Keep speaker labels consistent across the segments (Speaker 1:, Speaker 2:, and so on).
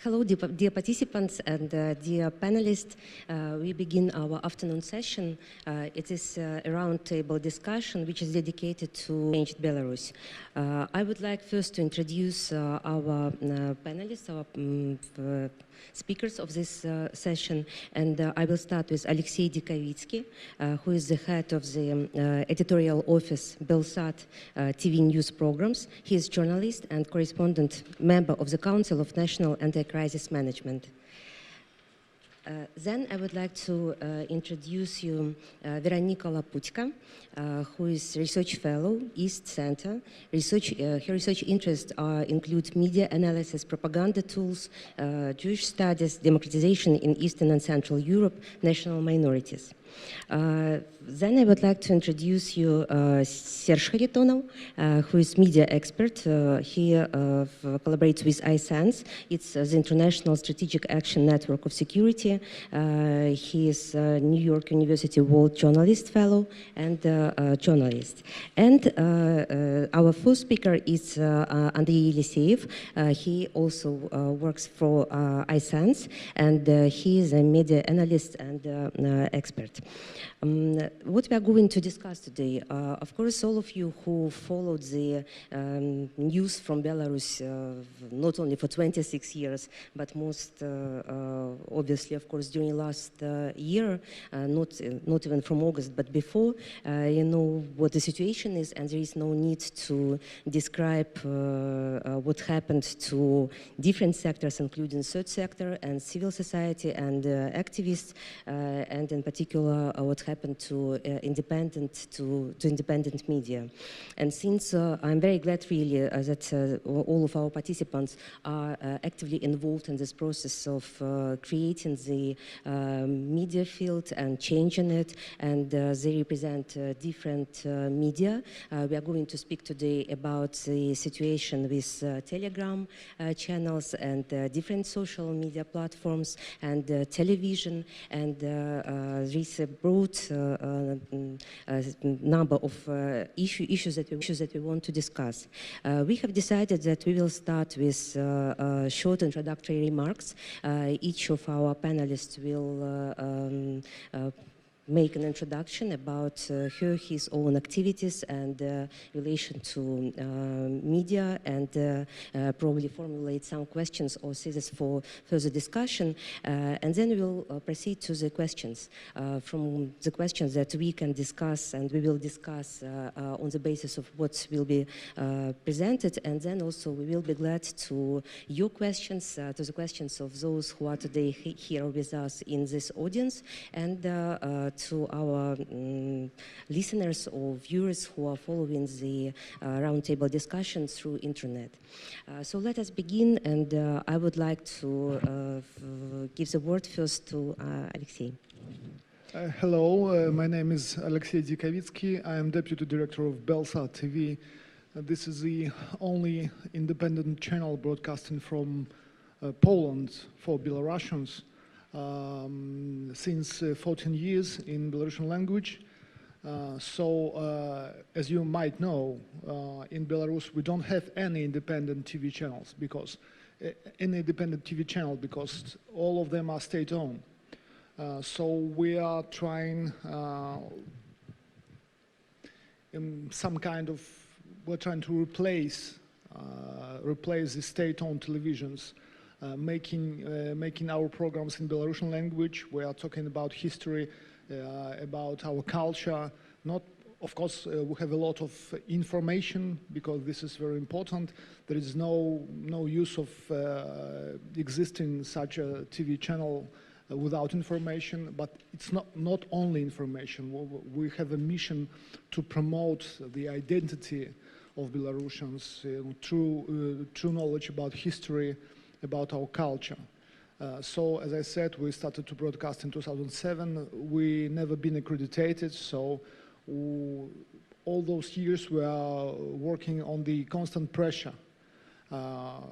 Speaker 1: Hello, dear participants and dear panelists. We begin our afternoon session. It is a roundtable discussion which is dedicated to changed Belarus. I would like first to introduce our panelists, our speakers of this session, and I will start with Aliaksei Dzikavitski, who is the head of the editorial office BELSAT TV news programs. He is journalist and correspondent member of the Council of National Anti-Crisis Management. Then I would like to introduce you Veranika Laputska, who is research fellow, East Center. Her research interests include media analysis, propaganda tools, Jewish studies, democratization in Eastern and Central Europe, national minorities. Then I would like to introduce you Kharytonau, who is media expert. He collaborates with iSense. It's the International Strategic Action Network of Security. He is a New York University World Journalist Fellow and journalist. And our first speaker is Andrei Yeliseyeu. He also works for iSense, and he is a media analyst and expert. What we are going to discuss today, of course, all of you who followed the news from Belarus not only for 26 years, but most obviously, of course, during last year, not even from August, but before, you know what the situation is, and there is no need to describe what happened to different sectors, including third sector and civil society and activists, and in particular what happened to independent media. And since I'm very glad really that all of our participants are actively involved in this process of creating the media field and changing it, and they represent different media. We are going to speak today about the situation with Telegram channels and different social media platforms and television, and there is a broad number of issues that we want to discuss. We have decided that we will start with short introductory remarks. Each of our panelists will make an introduction about his own activities and relation to media, and probably formulate some questions or thesis for further discussion. And then we will proceed to the questions. From the questions that we can discuss, and we will discuss on the basis of what will be presented, and then also we will be glad to your questions, to the questions of those who are today here with us in this audience, and to our listeners or viewers who are following the roundtable discussion through internet. So let us begin, and I would like to give the word first to Aliaksei.
Speaker 2: Hello, my name is Aliaksei Dzikavitski. I am Deputy Director of BELSAT TV. This is the only independent channel broadcasting from Poland for Belarusians. Since 14 years in Belarusian language. As you might know, in Belarus we don't have any independent TV channels because all of them are state-owned. So we are trying we're trying to replace the state-owned televisions. Making our programs in Belarusian language. We are talking about history, about our culture. Of course, we have a lot of information because this is very important. There is no use of existing such a TV channel without information, but it's not only information. We have a mission to promote the identity of Belarusians through knowledge about history, about our culture. So, as I said, we started to broadcast in 2007. We never been accredited, so all those years we are working on the constant pressure. Our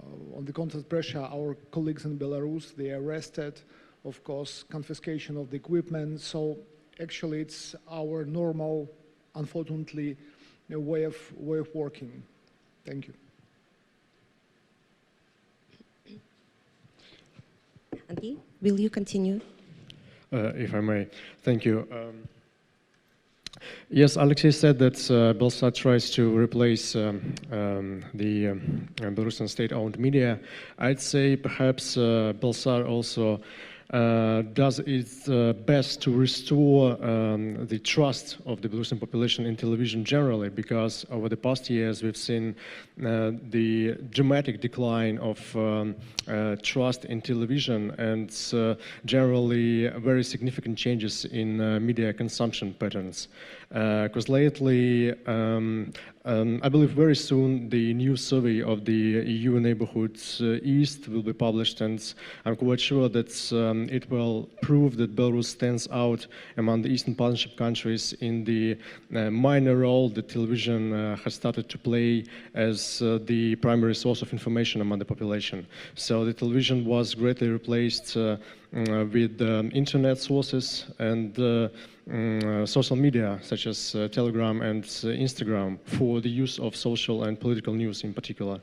Speaker 2: colleagues in Belarus, they are arrested, of course, confiscation of the equipment. So actually it's our normal, unfortunately, way of working. Thank you.
Speaker 1: Andrei, will you continue?
Speaker 3: If I may, thank you. Yes, Aliaksei said that BELSAT tries to replace the Belarusian state-owned media. I'd say perhaps BELSAT also does its best to restore the trust of the Belarusian population in television generally, because over the past years we've seen the dramatic decline of trust in television and generally very significant changes in media consumption patterns. Because lately, I believe very soon the new survey of the EU neighborhood East will be published, and I'm quite sure that it will prove that Belarus stands out among the Eastern Partnership countries in the minor role that television has started to play as the primary source of information among the population. So the television was greatly replaced with internet sources and social media such as Telegram and Instagram for the use of social and political news in particular.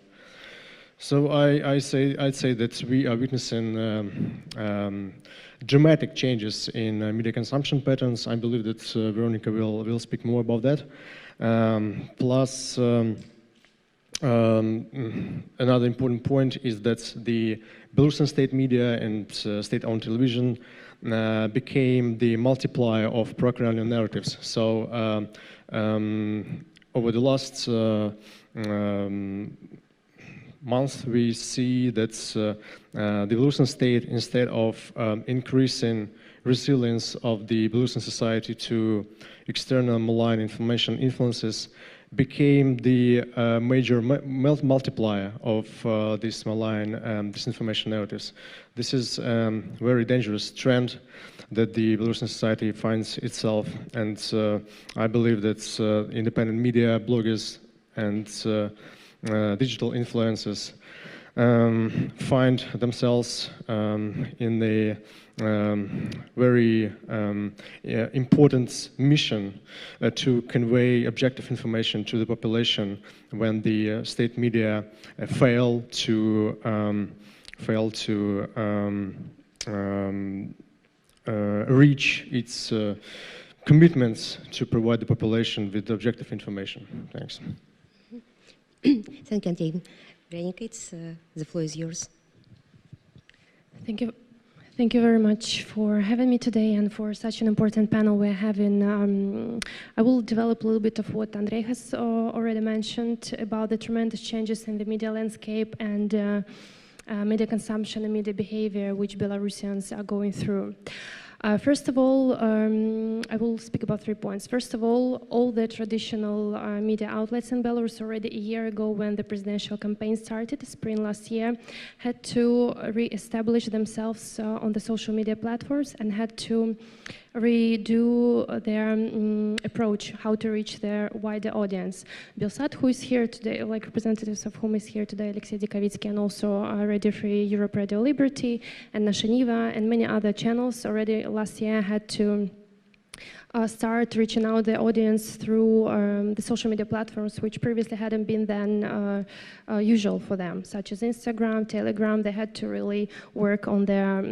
Speaker 3: So I'd say that we are witnessing dramatic changes in media consumption patterns. I believe that Veranika will speak more about that. Plus, another important point is that the Belarusian state media and state-owned television became the multiplier of pro-Kremlin narratives. So over the last month, we see that the Belarusian state, instead of increasing resilience of the Belarusian society to external malign information influences, became the major multiplier of these malign disinformation narratives. This is a very dangerous trend that the Belarusian society finds itself, and I believe that independent media, bloggers, and digital influencers find themselves in the very important mission to convey objective information to the population when the state media fail to reach its commitments to provide the population with objective information. Thanks.
Speaker 1: Thank you, Andrei. Veranika, the floor is yours.
Speaker 4: Thank you. Thank you very much for having me today and for such an important panel we're having. I will develop a little bit of what Andrei has already mentioned about the tremendous changes in the media landscape and media consumption and media behavior which Belarusians are going through. First of all, I will speak about 3 points. First of all the traditional media outlets in Belarus already a year ago, when the presidential campaign started, spring last year, had to re-establish themselves on the social media platforms and had to redo their approach, how to reach their wider audience. BELSAT, who is here today, like representatives of whom is here today, Aliaksei Dzikavitski, and also Radio Free Europe, Radio Liberty, and Nasha Niva, and many other channels already last year had to start reaching out the audience through the social media platforms, which previously hadn't been then usual for them, such as Instagram, Telegram. They had to really work on their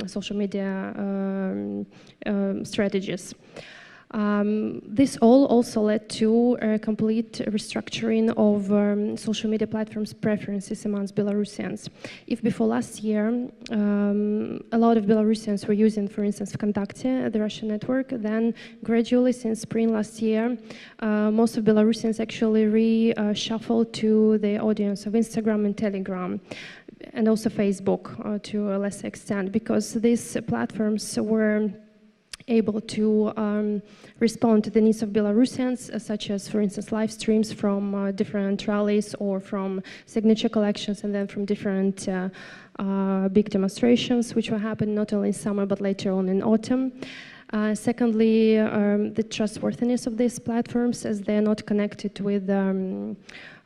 Speaker 4: social media strategies. This all also led to a complete restructuring of social media platforms' preferences amongst Belarusians. If before last year, a lot of Belarusians were using, for instance, Vkontakte, the Russian network, then gradually since spring last year, most of Belarusians actually reshuffled to the audience of Instagram and Telegram, and also Facebook to a lesser extent, because these platforms were able to respond to the needs of Belarusians, such as, for instance, live streams from different rallies or from signature collections, and then from different big demonstrations, which will happen not only in summer but later on in autumn. Secondly, the trustworthiness of these platforms, as they're not connected with,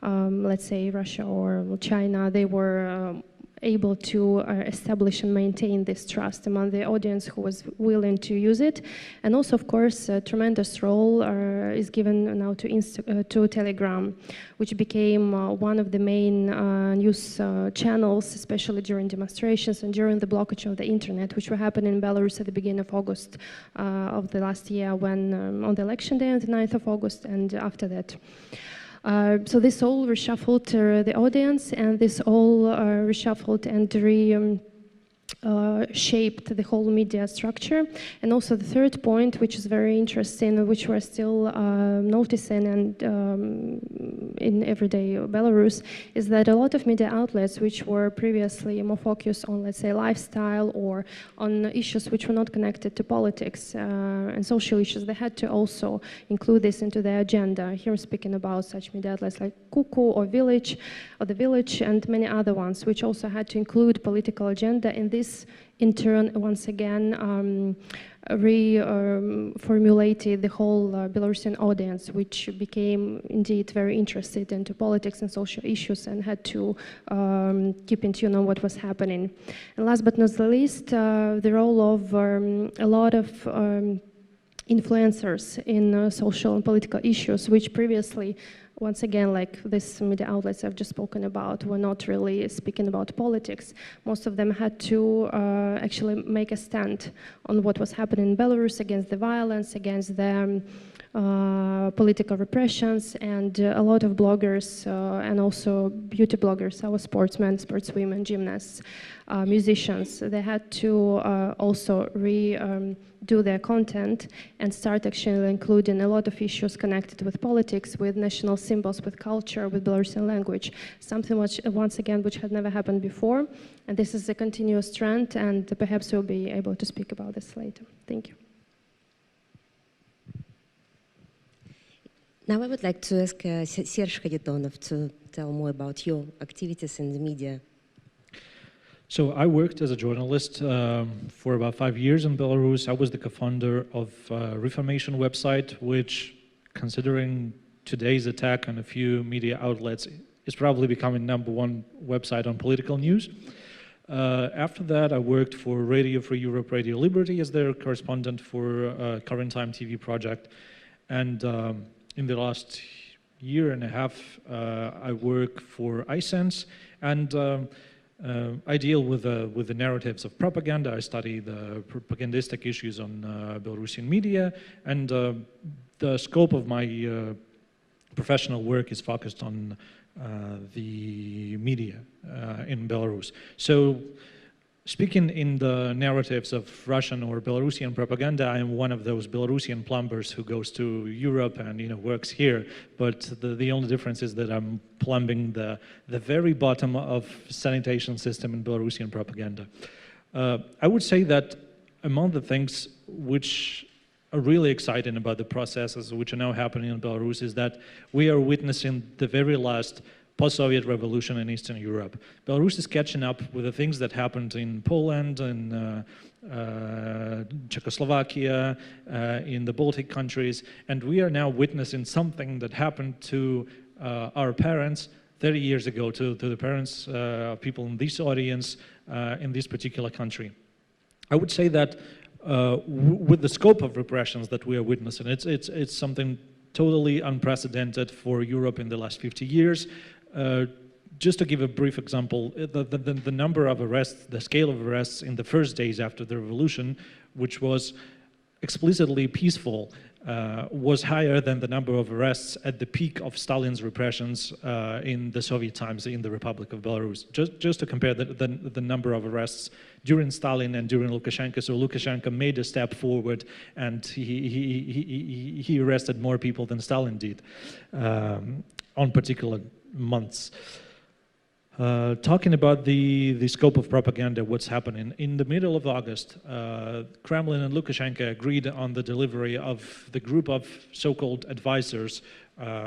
Speaker 4: let's say, Russia or China. They were able to establish and maintain this trust among the audience who was willing to use it. And also, of course, a tremendous role is given now to Telegram, which became one of the main news channels, especially during demonstrations and during the blockage of the internet, which were happening in Belarus at the beginning of August of the last year, when on the election day on the 9th of August and after that. So this all reshuffled the audience, and this all reshuffled and shaped the whole media structure. And also the third point, which is very interesting, which we're still noticing and in everyday Belarus, is that a lot of media outlets which were previously more focused on, let's say, lifestyle or on issues which were not connected to politics and social issues, they had to also include this into their agenda. Here I'm speaking about such media outlets like Kuku or Village, or The Village, and many other ones, which also had to include political agenda. And this, in turn, once again, reformulated the whole Belarusian audience, which became indeed very interested into politics and social issues and had to keep in tune on what was happening. And last but not the least, the role of a lot of influencers in social and political issues, which previously, once again, like these media outlets I've just spoken about, were not really speaking about politics. Most of them had to actually make a stand on what was happening in Belarus, against the violence, against the political repressions, and a lot of bloggers and also beauty bloggers, our sportsmen, sportswomen, gymnasts, musicians, they had to also do their content and start actually including a lot of issues connected with politics, with national symbols, with culture, with Belarusian language, something which, once again, which had never happened before. And this is a continuous trend, and perhaps we'll be able to speak about this later. Thank you.
Speaker 1: Now I would like to ask Serge Kharytonau to tell more about your activities in the media.
Speaker 5: So I worked as a journalist for about 5 years in Belarus. I was the co-founder of Reformation website, which, considering today's attack on a few media outlets, is probably becoming #1 website on political news. After that, I worked for Radio Free Europe, Radio Liberty as their correspondent for Current Time TV project. And in the last year and a half, I work for iSense, and I deal with the narratives of propaganda. I study the propagandistic issues on Belarusian media, and the scope of my professional work is focused on the media in Belarus. So, speaking in the narratives of Russian or Belarusian propaganda, I am one of those Belarusian plumbers who goes to Europe and works here. But the only difference is that I'm plumbing the very bottom of sanitation system in Belarusian propaganda. I would say that among the things which are really exciting about the processes which are now happening in Belarus is that we are witnessing the very last post-Soviet revolution in Eastern Europe. Belarus is catching up with the things that happened in Poland, in Czechoslovakia, in the Baltic countries, and we are now witnessing something that happened to our parents 30 years ago, to the parents of people in this audience in this particular country. I would say that with the scope of repressions that we are witnessing, it's something totally unprecedented for Europe in the last 50 years. Just to give a brief example, the number of arrests, the scale of arrests in the first days after the revolution, which was explicitly peaceful, was higher than the number of arrests at the peak of Stalin's repressions in the Soviet times in the Republic of Belarus. Just to compare the number of arrests during Stalin and during Lukashenko. So Lukashenko made a step forward, and he arrested more people than Stalin did on particular months. Talking about the scope of propaganda, what's happening. In the middle of August, Kremlin and Lukashenko agreed on the delivery of the group of so-called advisors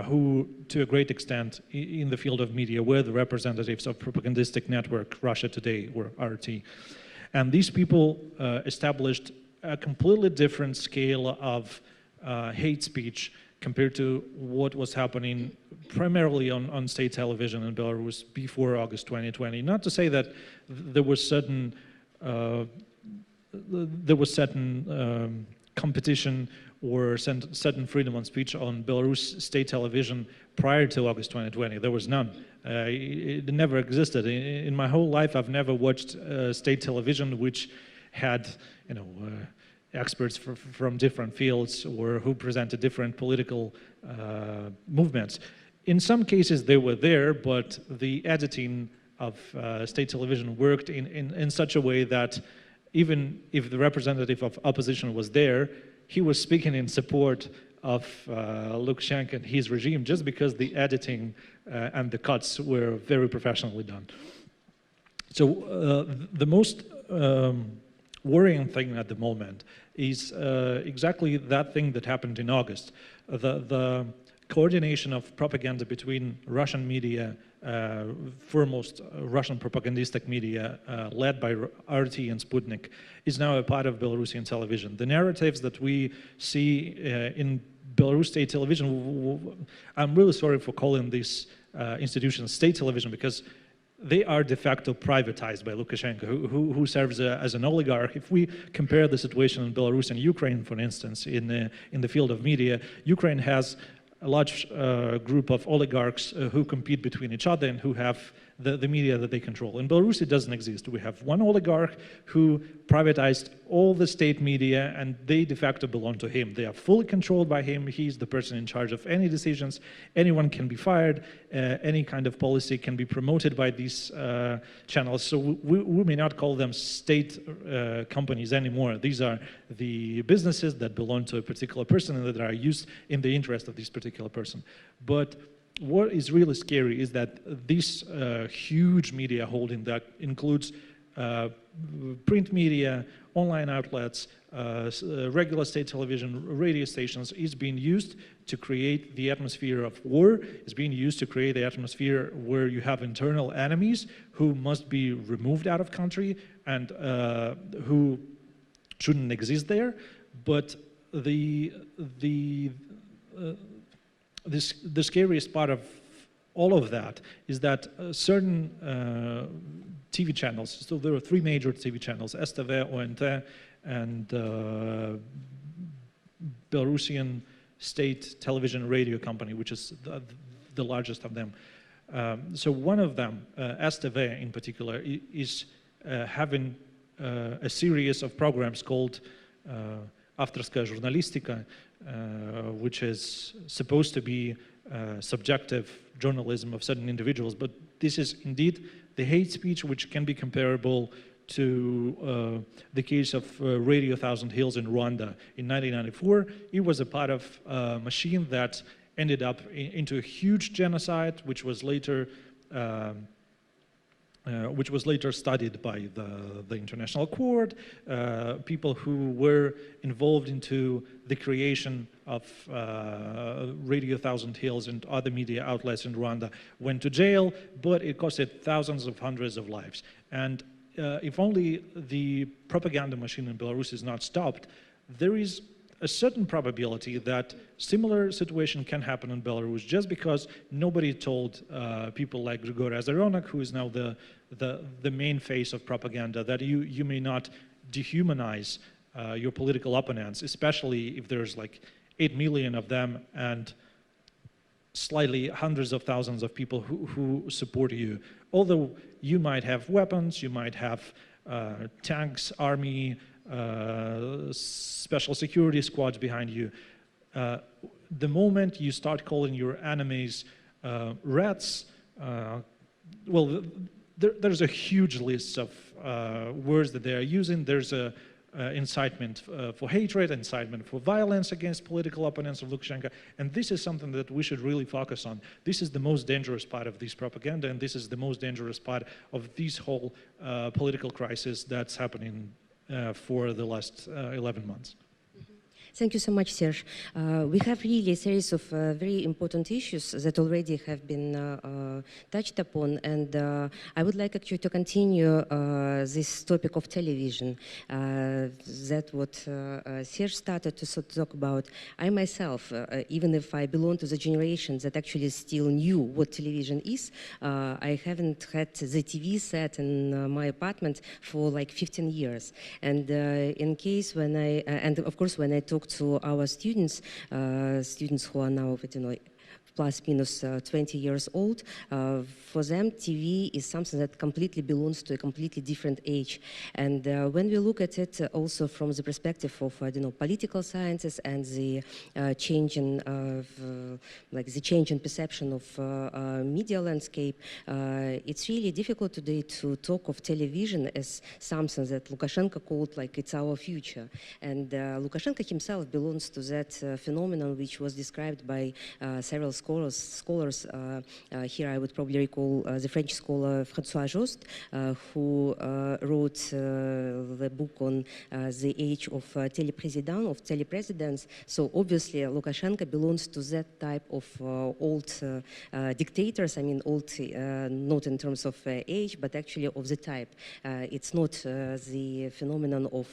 Speaker 5: who, to a great extent, in the field of media, were the representatives of propagandistic network Russia Today, or RT. And these people established a completely different scale of hate speech compared to what was happening primarily on state television in Belarus before August 2020. Not to say that there was certain competition or certain freedom of speech on Belarus state television prior to August 2020. There was none. It never existed. In my whole life, I've never watched state television which had, experts from different fields or who presented different political movements. In some cases, they were there, but the editing of state television worked in such a way that even if the representative of opposition was there, he was speaking in support of Lukashenko and his regime just because the editing and the cuts were very professionally done. So the most worrying thing at the moment is exactly that thing that happened in August. The coordination of propaganda between Russian media, foremost Russian propagandistic media led by RT and Sputnik, is now a part of Belarusian television. The narratives that we see in Belarus state television, I'm really sorry for calling these institutions state television because they are de facto privatized by Lukashenko, who serves as an oligarch. If we compare the situation in Belarus and Ukraine, for instance, in the field of media, Ukraine has a large group of oligarchs who compete between each other and who have the media that they control. In Belarus, it doesn't exist. We have one oligarch who privatized all the state media, and they de facto belong to him. They are fully controlled by him. He's the person in charge of any decisions. Anyone can be fired. Any kind of policy can be promoted by these channels. So we may not call them state companies anymore. These are the businesses that belong to a particular person and that are used in the interest of this particular person. But what is really scary is that this huge media holding that includes print media, online outlets, regular state television, radio stations, is being used to create the atmosphere of war, is being used to create the atmosphere where you have internal enemies who must be removed out of country and who shouldn't exist there. But the scariest part of all of that is that certain TV channels, so there are three major TV channels, STV, ONT, and Belarusian state television radio company, which is the largest of them. So one of them, STV in particular, is having a series of programs called Авторская журналистика, which is supposed to be subjective journalism of certain individuals, but this is indeed the hate speech which can be comparable to the case of Radio Thousand Hills in Rwanda in 1994. It was a part of a machine that ended up into a huge genocide, which was later studied by the International Court. People who were involved into the creation of Radio Thousand Hills and other media outlets in Rwanda went to jail, but it costed thousands of hundreds of lives. And if only the propaganda machine in Belarus is not stopped, there is a certain probability that similar situation can happen in Belarus just because nobody told people like Grigory Azaronak, who is now the main face of propaganda, that you may not dehumanize your political opponents, especially if there's like 8 million of them and slightly hundreds of thousands of people who support you. Although you might have weapons, you might have tanks, army, special security squads behind you. The moment you start calling your enemies rats, well, there's a huge list of words that they are using. There's a incitement for hatred, incitement for violence against political opponents of Lukashenko, and this is something that we should really focus on. This is the most dangerous part of this propaganda, and this is the most dangerous part of this whole political crisis that's happening for the last 11 months.
Speaker 1: Thank you so much, Serge. We have really a series of very important issues that already have been touched upon, and I would like actually to continue this topic of television. That what Serge started to sort of talk about. I myself, even if I belong to the generation that actually still knew what television is, I haven't had the TV set in my apartment for like 15 years. And in case when and of course when I talk to our students who are now, you know, plus minus 20 years old, for them TV is something that completely belongs to a completely different age. And when we look at it also from the perspective of political sciences and the change in the change in perception of media landscape, it's really difficult today to talk of television as something that Lukashenko called like it's our future. And Lukashenko himself belongs to that phenomenon which was described by several scholars. Here I would probably recall the French scholar François Jost, who wrote the book on the age of telepresidents. So obviously Lukashenko belongs to that type of old dictators. I mean, old not in terms of age, but actually of the type. It's not the phenomenon of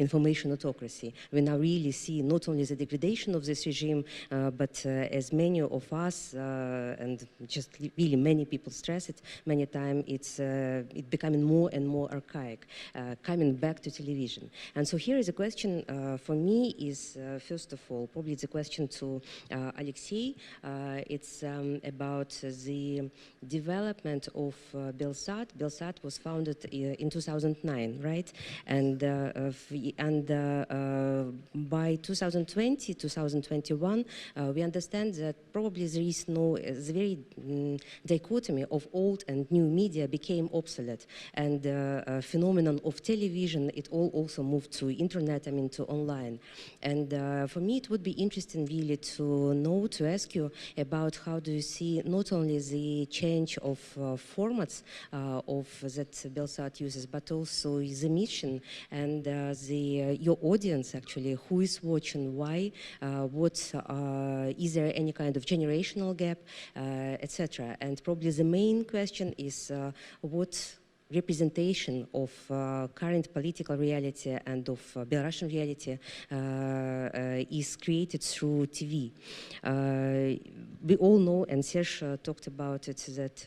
Speaker 1: information autocracy. We now really see not only the degradation of this regime, but as many of us and just really many people stress it many times, it's becoming more and more archaic, coming back to television. And so here is a question for me is first of all probably the question to Aliaksei. It's about the development of BELSAT. BELSAT was founded in 2009, right? And by 2020, 2021, we understand that probably there is the very dichotomy of old and new media became obsolete, and the phenomenon of television, it all also moved to internet, I mean to online. And for me it would be interesting really to ask you about how do you see not only the change of formats of that BELSAT uses, but also the mission and your audience actually, who is watching, why, is there any kind of generational gap, etc. And probably the main question is what representation of current political reality and of Belarusian reality is created through TV. We all know, and Serge talked about it, that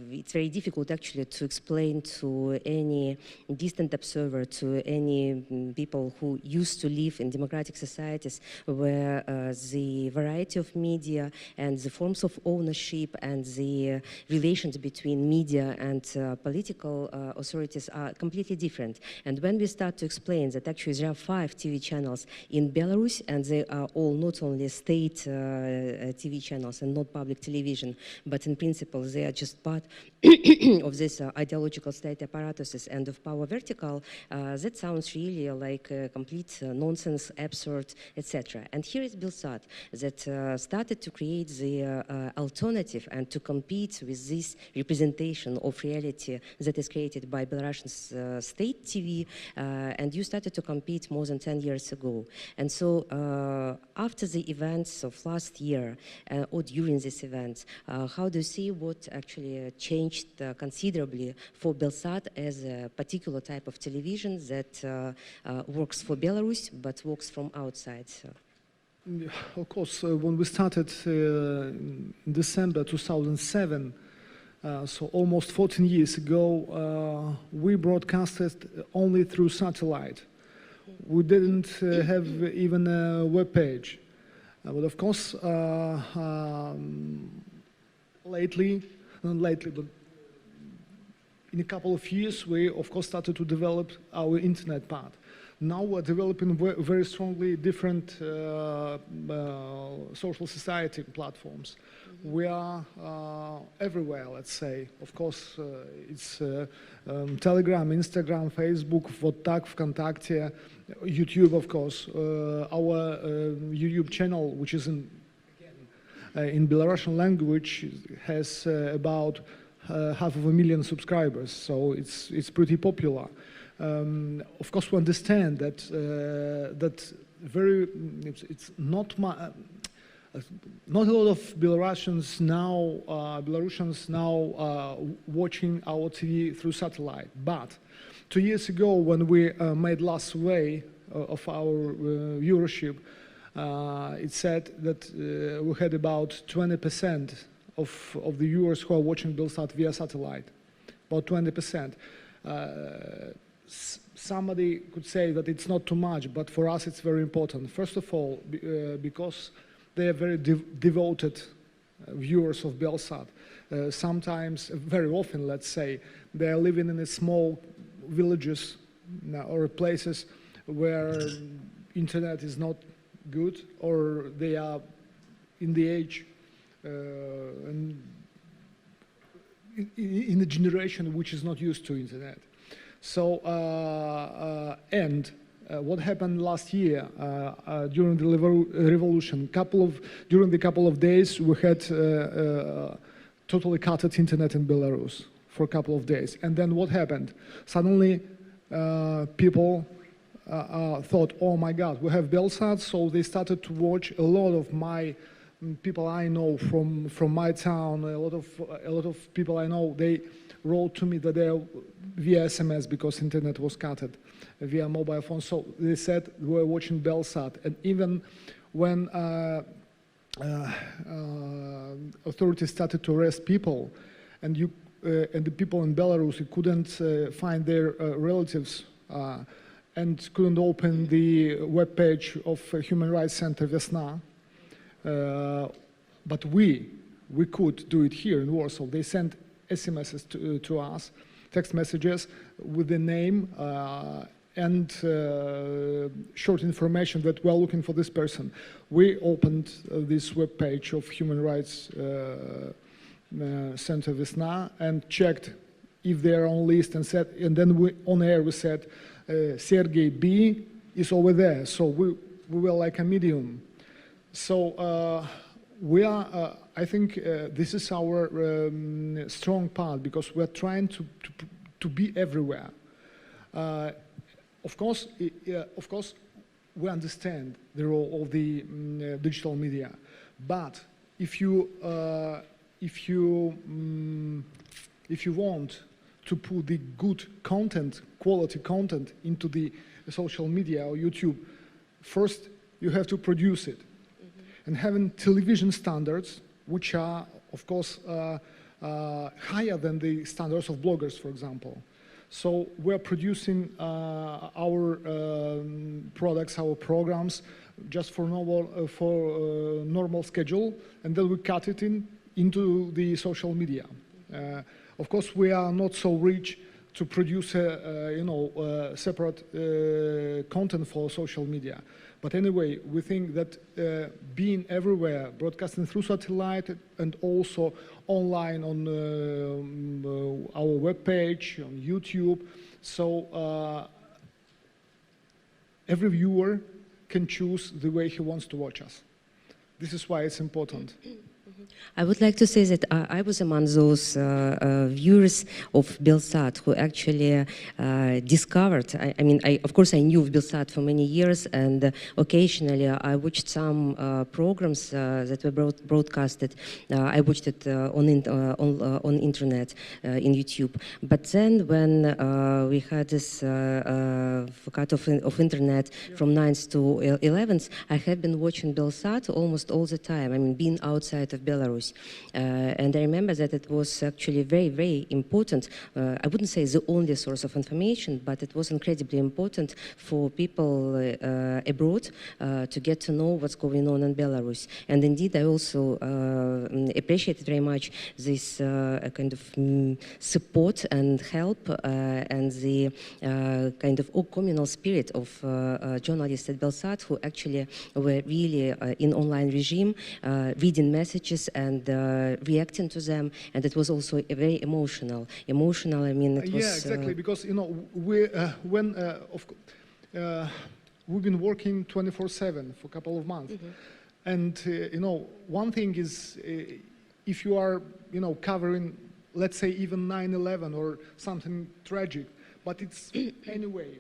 Speaker 1: it's very difficult actually to explain to any distant observer, to any people who used to live in democratic societies where the variety of media and the forms of ownership and the relations between media and political authorities are completely different. And when we start to explain that actually there are 5 TV channels in Belarus, and they are all not only state TV channels and not public television, but in principle they are just part of this ideological state apparatuses and of power vertical, that sounds really like complete nonsense, absurd, etc. And here is BELSAT that started to create the alternative and to compete with this representation of reality that is created by Belarusian state TV, and you started to compete more than 10 years ago. And so after the events of last year or during this event, how do you see what actually changed considerably for BELSAT as a particular type of television that works for Belarus but works from outside? So.
Speaker 2: Yeah, of course, when we started in December 2007, so almost 14 years ago, we broadcasted only through satellite. We didn't have even a web page. But of course, lately, but in a couple of years, we of course started to develop our internet part. Now we're developing very strongly different social society platforms. We are everywhere, let's say. Of course, it's Telegram, Instagram, Facebook, WhatsApp, Vkontakte, YouTube, of course. Our YouTube channel, which is in Belarusian language, has about 500,000 subscribers, so it's pretty popular. Of course, we understand that that it's not not a lot of Belarusians now watching our TV through satellite. But 2 years ago, when we made last survey of our viewership, it said that we had about 20% of the viewers who are watching BELSAT via satellite, about 20%. Somebody could say that it's not too much, but for us it's very important. First of all, because they are very devoted viewers of BELSAT. Sometimes, very often, let's say, they are living in a small villages or places where internet is not good, or they are in the age and in a generation which is not used to internet. So, what happened last year during the revolution? During the couple of days, we had totally cut internet in Belarus for a couple of days. And then what happened? Suddenly, people thought, "Oh my God, we have BELSAT," so they started to watch. A lot of my people I know from my town, a lot of people I know, they wrote to me that they are via SMS because internet was cut via mobile phone. So they said we were watching BELSAT, and even when authorities started to arrest people, and the people in Belarus couldn't find their relatives and couldn't open the webpage of Human Rights Center Vesna, but we could do it here in Warsaw. They sent SMSs to us, text messages with the name and short information that we're looking for this person. We opened this webpage of Human Rights Center Vesna and checked if they're on list, and then on air we said, Siarhei B is over there. So we were like a medium. So we are, I think this is our strong part, because we're trying to be everywhere. Of course, we understand the role of the digital media, but if you want to put the good content, quality content into the social media or YouTube, first you have to produce it. And having television standards, which are, of course, higher than the standards of bloggers, for example. So we're producing our products, our programs, just for normal schedule, and then we cut it into the social media. Of course, we are not so rich to produce, separate content for social media. But anyway, we think that being everywhere, broadcasting through satellite and also online on our webpage, on YouTube, so every viewer can choose the way he wants to watch us. This is why it's important.
Speaker 1: I would like to say that I was among those viewers of BELSAT who actually discovered, of course I knew of BELSAT for many years, and occasionally I watched some programs that were broadcasted. I watched it on internet, in YouTube. But then when we had this cut of internet from 9th to 11th, I have been watching BELSAT almost all the time. I mean, being outside of Belarus. And I remember that it was actually very, very important. I wouldn't say the only source of information, but it was incredibly important for people abroad to get to know what's going on in Belarus. And indeed, I also appreciated very much this kind of support and help and the kind of communal spirit of journalists at BELSAT, who actually were really in online regime, reading messages and reacting to them, and it was also very emotional. I mean, it was...
Speaker 2: Yeah, exactly, because, we've been working 24/7 for a couple of months. And, one thing is, if you are, covering, let's say, even 9/11 or something tragic, but it's anyway,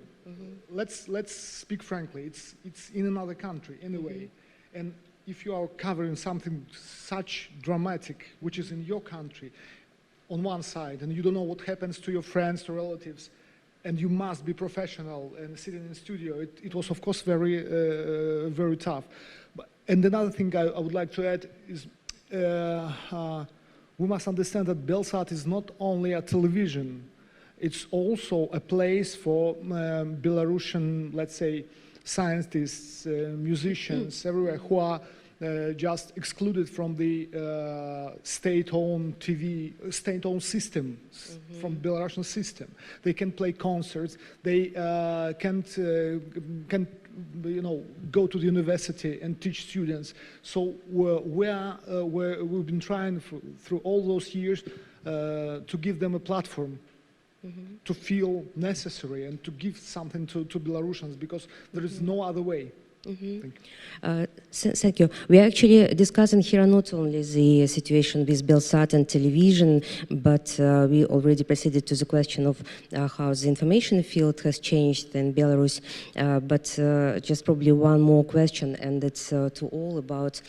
Speaker 2: let's speak frankly. It's in another country anyway, and if you are covering something such dramatic, which is in your country, on one side, and you don't know what happens to your friends, to relatives, and you must be professional and sitting in the studio, it was of course very, very tough. And another thing I would like to add is we must understand that BELSAT is not only a television, it's also a place for Belarusian, let's say, scientists, musicians, everywhere who are just excluded from the state-owned TV, state-owned system, from Belarusian system. They can play concerts. They can go to the university and teach students. So we've been trying through all those years to give them a platform. To feel necessary and to give something to Belarusians, because there is no other way. Thank you.
Speaker 1: Thank you. We are actually discussing here not only the situation with BELSAT and television, but we already proceeded to the question of how the information field has changed in Belarus. But just probably one more question, and it's to all about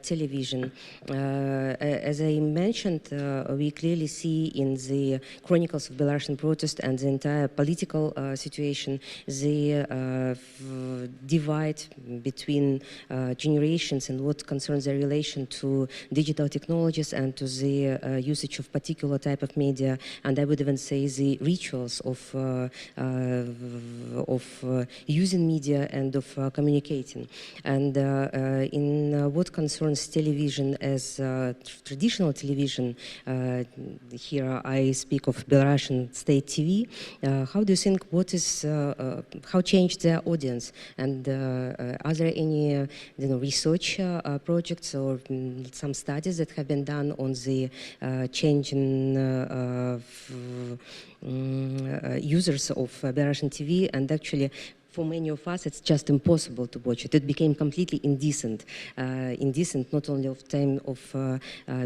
Speaker 1: television. As I mentioned, we clearly see in the chronicles of Belarusian protest and the entire political situation the divide between generations and what concerns their relation to digital technologies and to the usage of particular type of media, and I would even say the rituals of using media and of communicating. And in what concerns television as traditional television, here I speak of Belarusian state TV, how do you think, what is, how changed their audience, and are there any research projects or some studies that have been done on the changing users of Belarusian TV, and actually for many of us, it's just impossible to watch it. It became completely indecent. Indecent not only of time of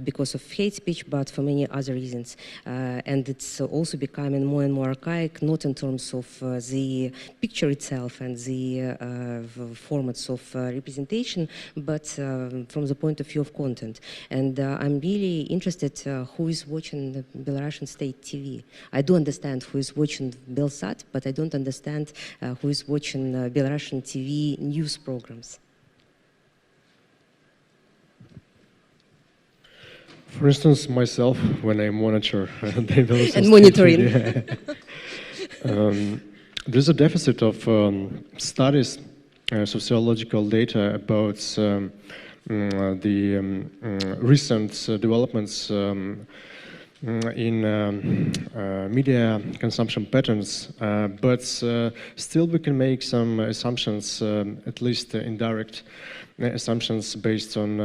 Speaker 1: because of hate speech, but for many other reasons. And it's also becoming more and more archaic, not in terms of the picture itself and the formats of representation, but from the point of view of content. And I'm really interested who is watching Belarusian state TV. I do understand who is watching BELSAT, but I don't understand who is watching Belarusian TV news programs.
Speaker 3: For instance, myself, when I monitor the Belarusian
Speaker 1: and monitoring.
Speaker 3: There's a deficit of studies, sociological data about the recent developments in media consumption patterns, but still we can make some assumptions, at least indirect assumptions based on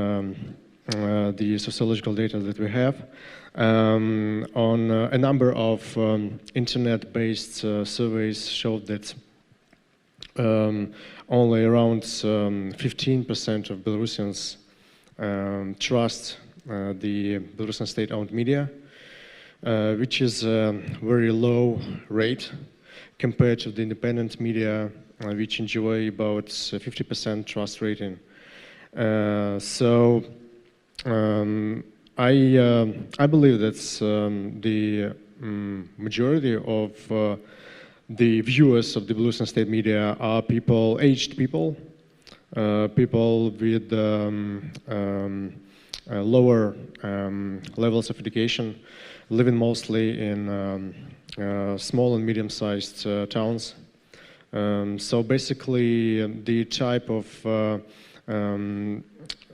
Speaker 3: the sociological data that we have, on a number of internet-based surveys showed that only around 15% of Belarusians trust the Belarusian state-owned media, which is a very low rate compared to the independent media, which enjoy about 50% trust rating. So I believe that the majority of the viewers of the Belarusian state media are people, aged people, people with lower levels of education, living mostly in small and medium-sized towns. So basically, the type of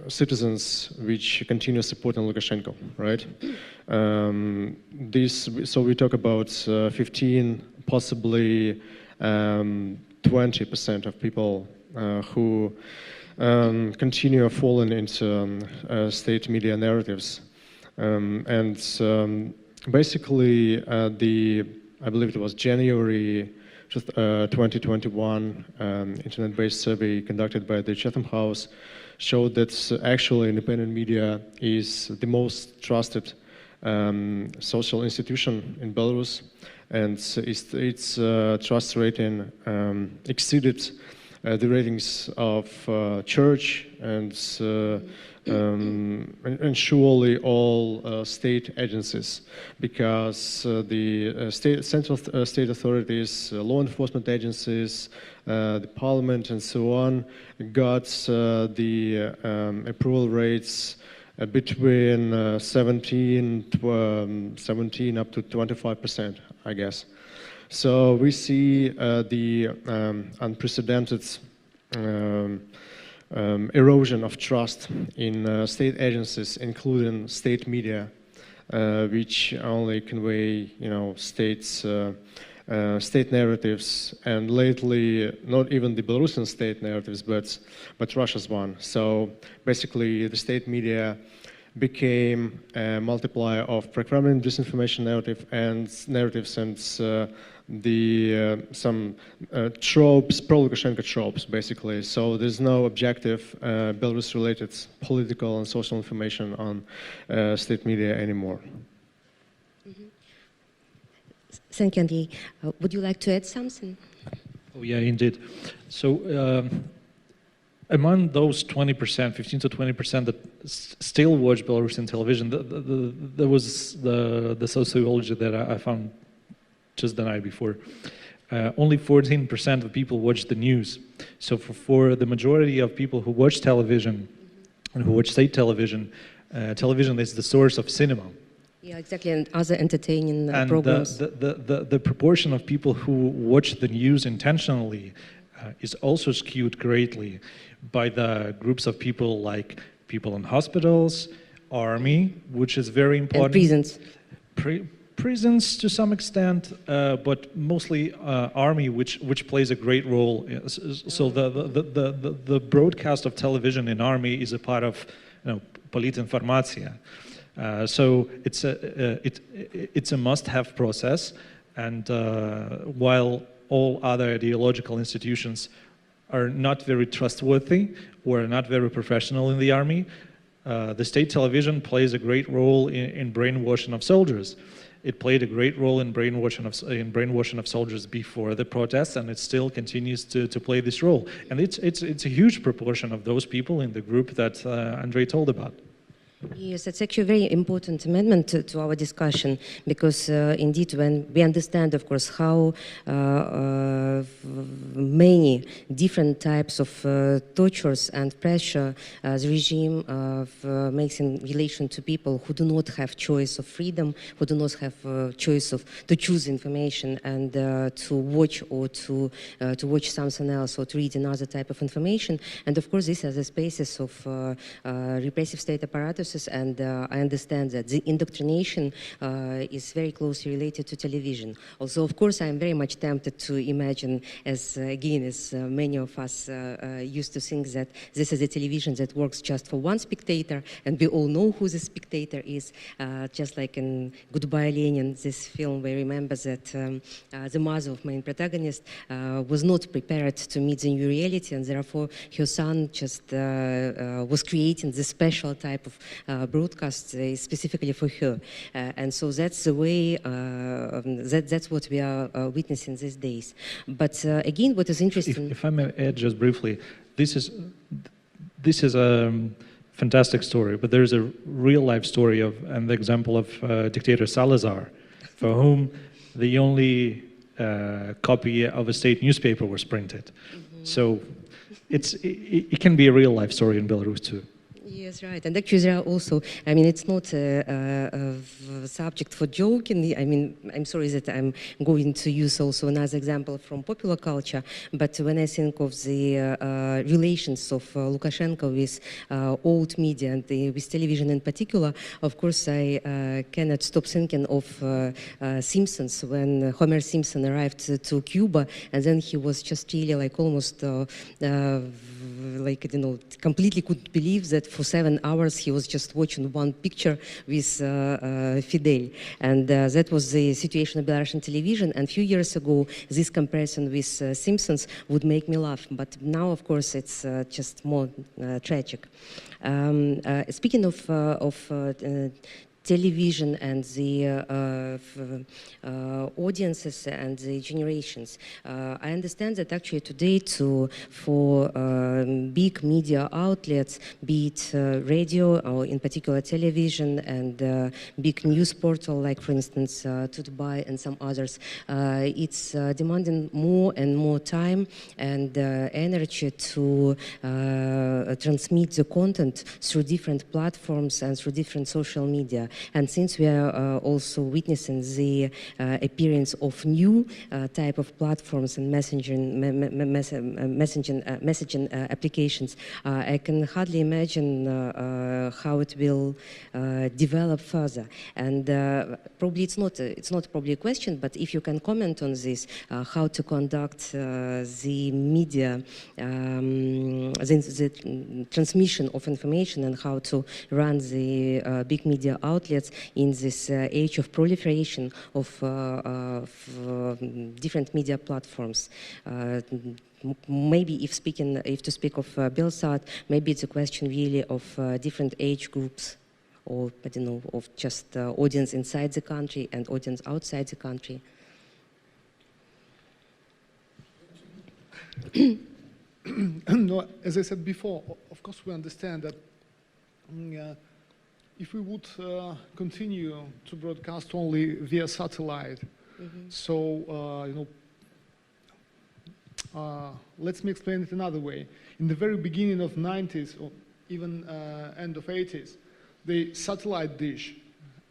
Speaker 3: citizens which continue supporting Lukashenko, right? So we talk about 15, possibly 20% of people who continue falling into state media narratives. Basically, I believe it was January 2021 internet-based survey conducted by the Chatham House showed that actually independent media is the most trusted social institution in Belarus, and its trust rating exceeded the ratings of church and surely all state agencies, because the central state authorities, law enforcement agencies, the parliament and so on got the approval rates between 17 up to 25%, I guess. So we see the unprecedented erosion of trust in state agencies, including state media, which only convey, state narratives, and lately not even the Belarusian state narratives, but Russia's one. So basically, the state media became a multiplier of pro-Kremlin disinformation narratives and some tropes, pro-Lukashenko tropes, basically. So there's no objective Belarus-related political and social information on state media anymore.
Speaker 1: Thank you, Andrei. Would you like to add something?
Speaker 5: Oh, yeah, indeed. So among those 20%, 15 to 20% that still watch Belarusian television, there was the sociology that I found just the night before. Only 14% of people watch the news. So for the majority of people who watch television and who watch state television, television is the source of cinema.
Speaker 1: Yeah, exactly, and other entertaining
Speaker 5: and
Speaker 1: programs.
Speaker 5: The proportion of people who watch the news intentionally is also skewed greatly by the groups of people like people in hospitals, army, which is very important.
Speaker 1: And prisons.
Speaker 5: Prisons to some extent, but mostly army, which plays a great role. So the broadcast of television in army is a part of, politinformatia. So it's a must-have process, and while all other ideological institutions are not very trustworthy or not very professional in the army, the state television plays a great role in brainwashing of soldiers. It played a great role in brainwashing of soldiers before the protests, and it still continues to play this role. And it's a huge proportion of those people in the group that Andrei told about.
Speaker 1: Yes, that's actually a very important amendment to our discussion, because indeed when we understand, of course, how many different types of tortures and pressure the regime makes in relation to people who do not have choice of freedom, who do not have choice to choose information and to watch or to watch something else or to read another type of information. And of course, this is the spaces of repressive state apparatuses, and I understand that the indoctrination is very closely related to television. Also, of course, I'm very much tempted to imagine, as many of us used to think, that this is a television that works just for one spectator, and we all know who the spectator is. Just like in Goodbye Lenin, this film, we remember that the mother of main protagonist was not prepared to meet the new reality, and therefore her son just was creating this special type of broadcast specifically for her. And so that's the way, that's what we are witnessing these days. But again, what is interesting...
Speaker 5: If I may add just briefly, this is a fantastic story, but there's a real-life story and the example of dictator Salazar, for whom the only copy of a state newspaper was printed. So it can be a real-life story in Belarus too.
Speaker 1: Yes, right. And actually there are also, I mean, it's not a subject for joking. I mean, I'm sorry that I'm going to use also another example from popular culture, but when I think of the relations of Lukashenko with old media and with television in particular, of course, I cannot stop thinking of Simpsons, when Homer Simpson arrived to Cuba, and then he was just really like almost completely couldn't believe that for 7 hours he was just watching one picture with Fidel. And that was the situation of Belarusian television. And a few years ago, this comparison with Simpsons would make me laugh. But now, of course, it's just more tragic. Speaking of television and the audiences and the generations. I understand that actually today for big media outlets, be it radio or in particular television and big news portal like for instance Dubai and some others, it's demanding more and more time and energy to transmit the content through different platforms and through different social media. And since we are also witnessing the appearance of new type of platforms and messaging applications, I can hardly imagine how it will develop further. And probably it's not probably a question, but if you can comment on this, how to conduct the media, the transmission of information, and how to run the big media outlets in this age of proliferation of different media platforms. Maybe if to speak of BELSAT, maybe it's a question really of different age groups, or I don't know, of just audience inside the country and audience outside the country.
Speaker 2: No, as I said before, of course we understand that if we would continue to broadcast only via satellite, so you know, let me explain it another way. In the very beginning of 90s, or even end of 80s, the satellite dish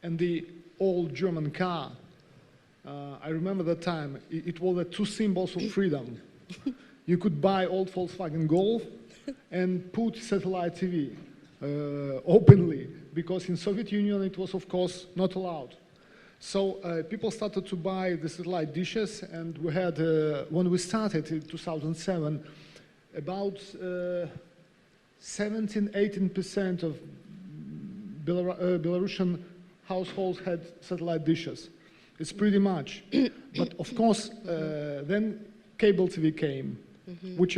Speaker 2: and the old German car, I remember that time, it was the two symbols of freedom. You could buy old Volkswagen Golf and put satellite TV openly, because in Soviet Union it was of course not allowed. So people started to buy the satellite dishes, and we had, when we started in 2007, about 17–18% of Belarusian households had satellite dishes. It's pretty much. But of course, then cable TV came, which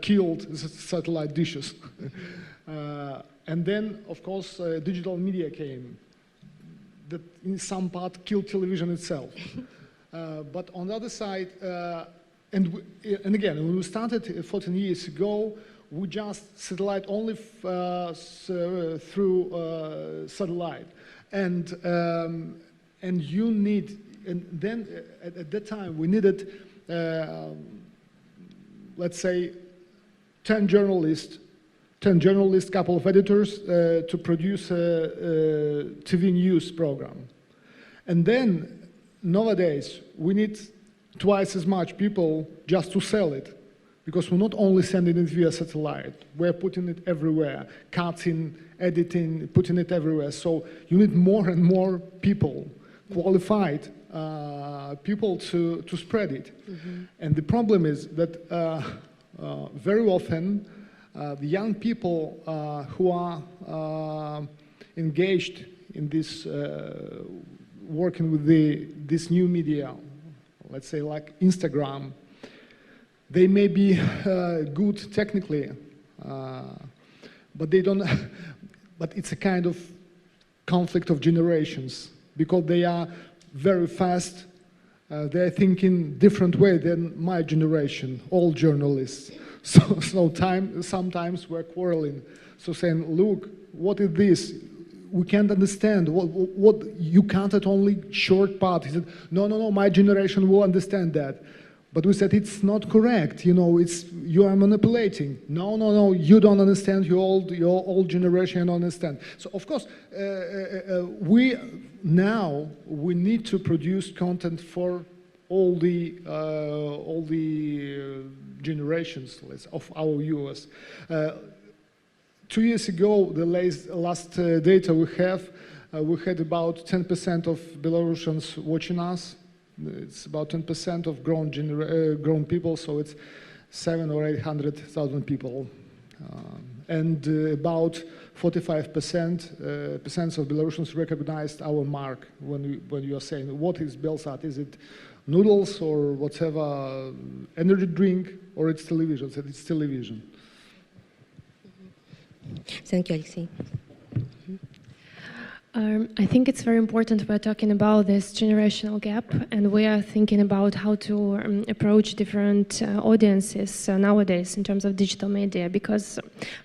Speaker 2: killed the satellite dishes. And then, of course, digital media came, that in some part killed television itself. But on the other side, and again, when we started 14 years ago, we just satellite only through satellite, and you need, and then at that time we needed, let's say, 10 journalists, couple of editors to produce a TV news program. And then nowadays we need twice as much people just to sell it, because we're not only sending it via satellite, we're putting it everywhere, cutting, editing, putting it everywhere. So you need more and more people, qualified people to spread it. And the problem is that very often the young people who are engaged in this, working with this new media, let's say like Instagram, they may be good technically, but they don't. But it's a kind of conflict of generations, because they are very fast. They're thinking different way than my generation, all journalists. So sometimes we're quarreling. So saying, look, what is this? We can't understand. What you counted only short part. He said, no, my generation will understand that. But we said, it's not correct, you know, you are manipulating. No, you don't understand, your old generation don't understand. So of course, we need to produce content for all the generations of our viewers. 2 years ago, the last data we have, we had about 10% of Belarusians watching us. It's about 10% of grown people, so it's 700,000 or 800,000 people, and about 45% of Belarusians recognized our mark when you are saying, what is BELSAT? Is it noodles or whatever, energy drink, or it's television? So it's television.
Speaker 1: Thank you, Alexei.
Speaker 4: I think it's very important we're talking about this generational gap, and we are thinking about how to approach different audiences nowadays in terms of digital media, because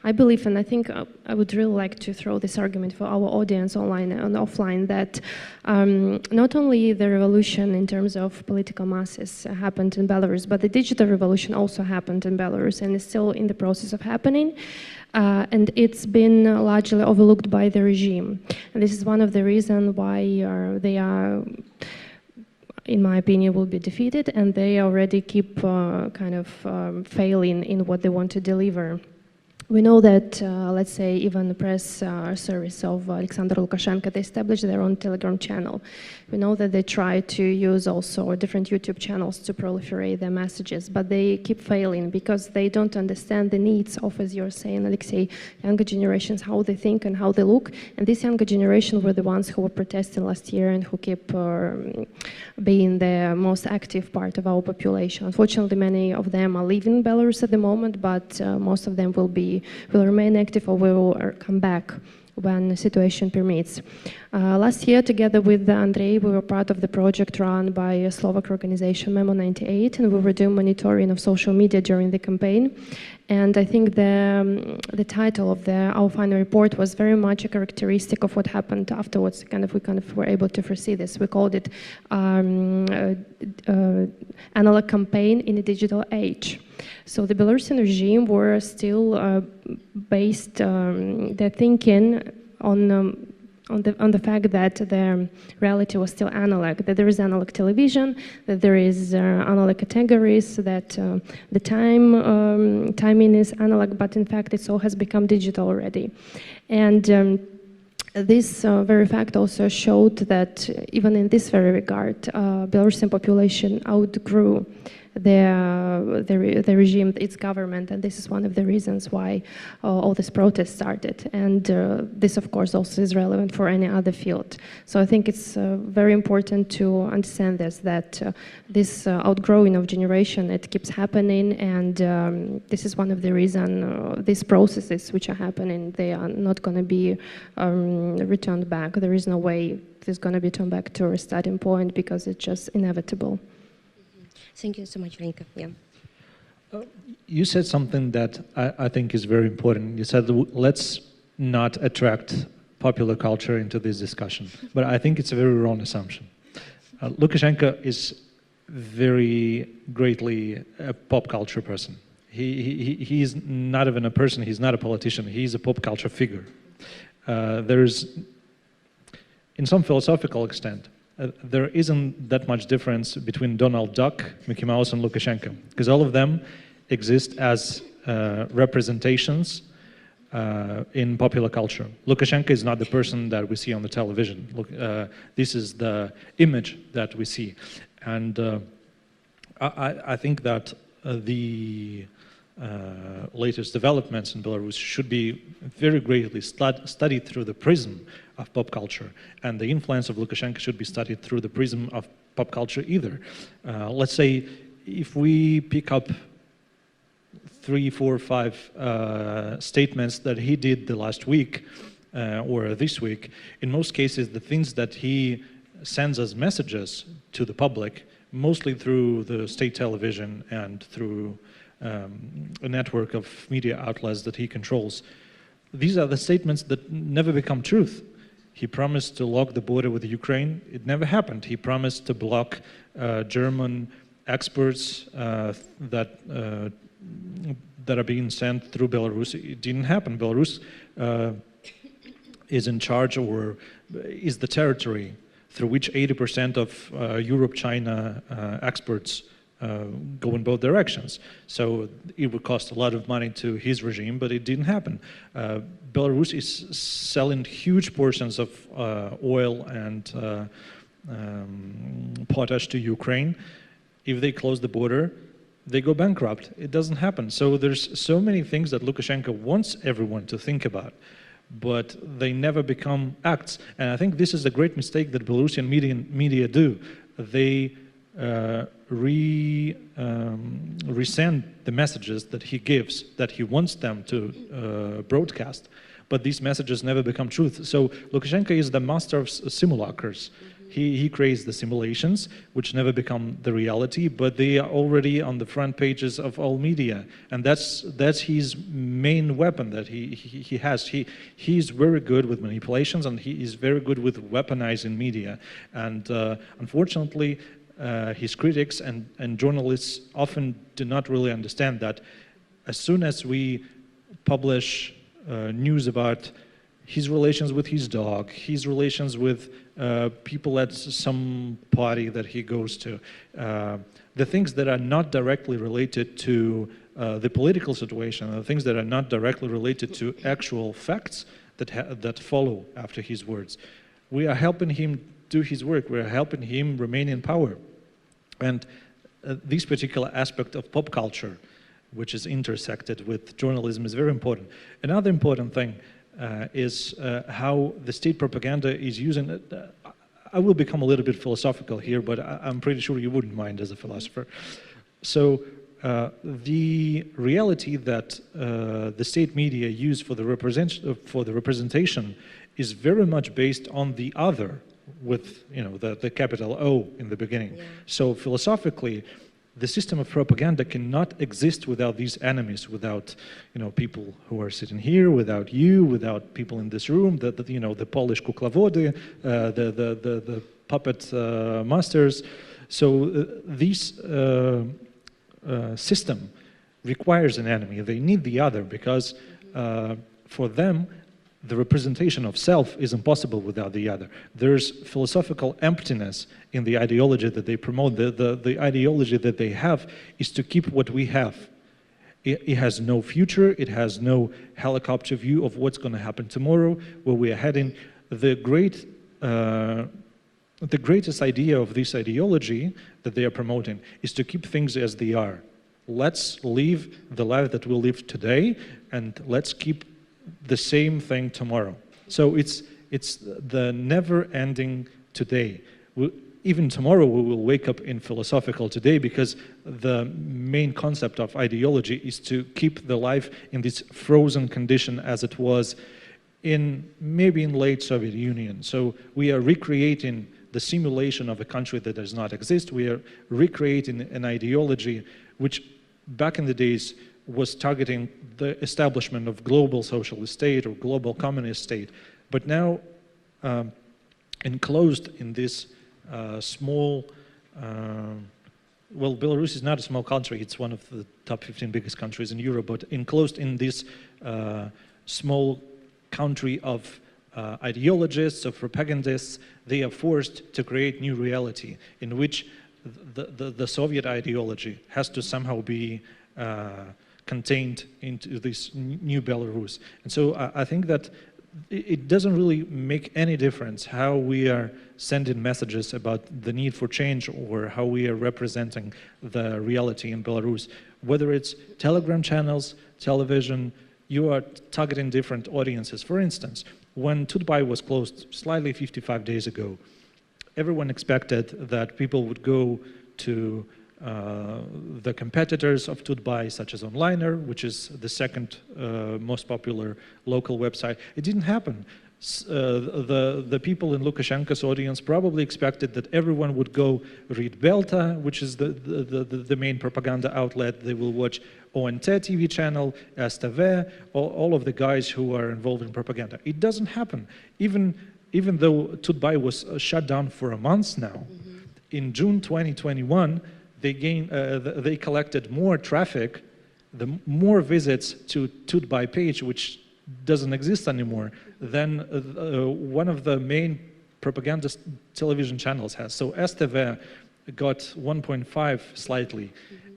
Speaker 4: I believe, and I think I would really like to throw this argument for our audience online and offline, that not only the revolution in terms of political masses happened in Belarus, but the digital revolution also happened in Belarus and is still in the process of happening. And it's been largely overlooked by the regime. And this is one of the reasons why they are, in my opinion, will be defeated, and they already keep failing in what they want to deliver. We know that, let's say, even the press service of Alexander Lukashenko, they established their own Telegram channel. We know that they try to use also different YouTube channels to proliferate their messages, but they keep failing because they don't understand the needs of, as you're saying, Alexei, younger generations, how they think and how they look. And this younger generation were the ones who were protesting last year and who keep being the most active part of our population. Unfortunately, many of them are leaving Belarus at the moment, but most of them will remain active or will come back when the situation permits. Last year, together with Andrei, we were part of the project run by a Slovak organization, Memo 98, and we were doing monitoring of social media during the campaign. And I think the title of our final report was very much a characteristic of what happened afterwards. We were able to foresee this. We called it analog campaign in a digital age. So the Belarusian regime were still based their thinking on the fact that the reality was still analog, that there is analog television, that there is analog categories, that the timing is analog, but in fact it all has become digital already. And this very fact also showed that even in this very regard, Belarusian population outgrew the regime, its government, and this is one of the reasons why all this protest started. And this, of course, also is relevant for any other field. So I think it's very important to understand this, that this outgrowing of generation, it keeps happening, and this is one of the reasons these processes which are happening, they are not going to be returned back. There is no way it's going to be turned back to a starting point because it's just inevitable.
Speaker 1: Thank you so much, Veranika. Yeah.
Speaker 5: You said something that I think is very important. You said, let's not attract popular culture into this discussion. But I think it's a very wrong assumption. Lukashenko is very greatly a pop culture person. He's not even a person, he's not a politician, he's a pop culture figure. There's, in some philosophical extent, there isn't that much difference between Donald Duck, Mickey Mouse, and Lukashenko, because all of them exist as representations in popular culture. Lukashenko is not the person that we see on the television. This is the image that we see. And I think that the latest developments in Belarus should be very greatly studied through the prism of pop culture, and the influence of Lukashenko should be studied through the prism of pop culture either. Let's say if we pick up 3, 4, 5 statements that he did the last week or this week, in most cases the things that he sends as messages to the public, mostly through the state television and through a network of media outlets that he controls, these are the statements that never become truth. He promised to lock the border with Ukraine. It never happened. He promised to block German experts that are being sent through Belarus. It didn't happen. Belarus is in charge, or is the territory through which 80% of Europe-China experts go in both directions. So it would cost a lot of money to his regime, but it didn't happen. Belarus is selling huge portions of oil and potash to Ukraine. If they close the border, they go bankrupt. It doesn't happen. So there's so many things that Lukashenko wants everyone to think about, but they never become acts. And I think this is a great mistake that Belarusian media do. They resend the messages that he gives, that he wants them to broadcast, but these messages never become truth. So Lukashenko is the master of simulacres. He creates the simulations, which never become the reality, but they are already on the front pages of all media, and that's his main weapon that he has. He's very good with manipulations, and he is very good with weaponizing media. And unfortunately, his critics and journalists often do not really understand that. As soon as we publish news about his relations with his dog, his relations with people at some party that he goes to, the things that are not directly related to the political situation, the things that are not directly related to actual facts that follow after his words, we are helping him do his work. We are helping him remain in power. And this particular aspect of pop culture, which is intersected with journalism, is very important. Another important thing is how the state propaganda is using it. I will become a little bit philosophical here, but I'm pretty sure you wouldn't mind as a philosopher. So the reality that the state media use for the representation is very much based on the other, with the capital O in the beginning. Yeah. So philosophically, the system of propaganda cannot exist without these enemies, without people who are sitting here, without you, without people in this room, the Polish kuklavody, the puppet masters. So this system requires an enemy. They need the other because for them, the representation of self is impossible without the other. There's philosophical emptiness in the ideology that they promote. The ideology that they have is to keep what we have. It has no future. It has no helicopter view of what's going to happen tomorrow, where we are heading. The greatest idea of this ideology that they are promoting is to keep things as they are. Let's live the life that we live today, and let's keep the same thing tomorrow. So it's the never-ending today. Even tomorrow we will wake up in philosophical today, because the main concept of ideology is to keep the life in this frozen condition as it was maybe in late Soviet Union. So we are recreating the simulation of a country that does not exist. We are recreating an ideology which back in the days was targeting the establishment of global socialist state or global communist state, but now enclosed in this small, well, Belarus is not a small country, it's one of the top 15 biggest countries in Europe, but enclosed in this small country of ideologists, of propagandists. They are forced to create new reality in which the Soviet ideology has to somehow be contained into this new Belarus. And so I think that it doesn't really make any difference how we are sending messages about the need for change or how we are representing the reality in Belarus. Whether it's Telegram channels, television, you are targeting different audiences. For instance, when Tutbai was closed slightly 55 days ago, everyone expected that people would go to the competitors of Tutbai, such as Onliner, which is the second most popular local website. It didn't happen. The people in Lukashenko's audience probably expected that everyone would go read Belta, which is the main propaganda outlet. They will watch ONT TV channel, STV, all of the guys who are involved in propaganda. It doesn't happen. Even though Tutbai was shut down for a month now, in June 2021, they collected more traffic, more visits to Tutbai page, which doesn't exist anymore, than one of the main propaganda television channels has. So STV got 1.5 slightly,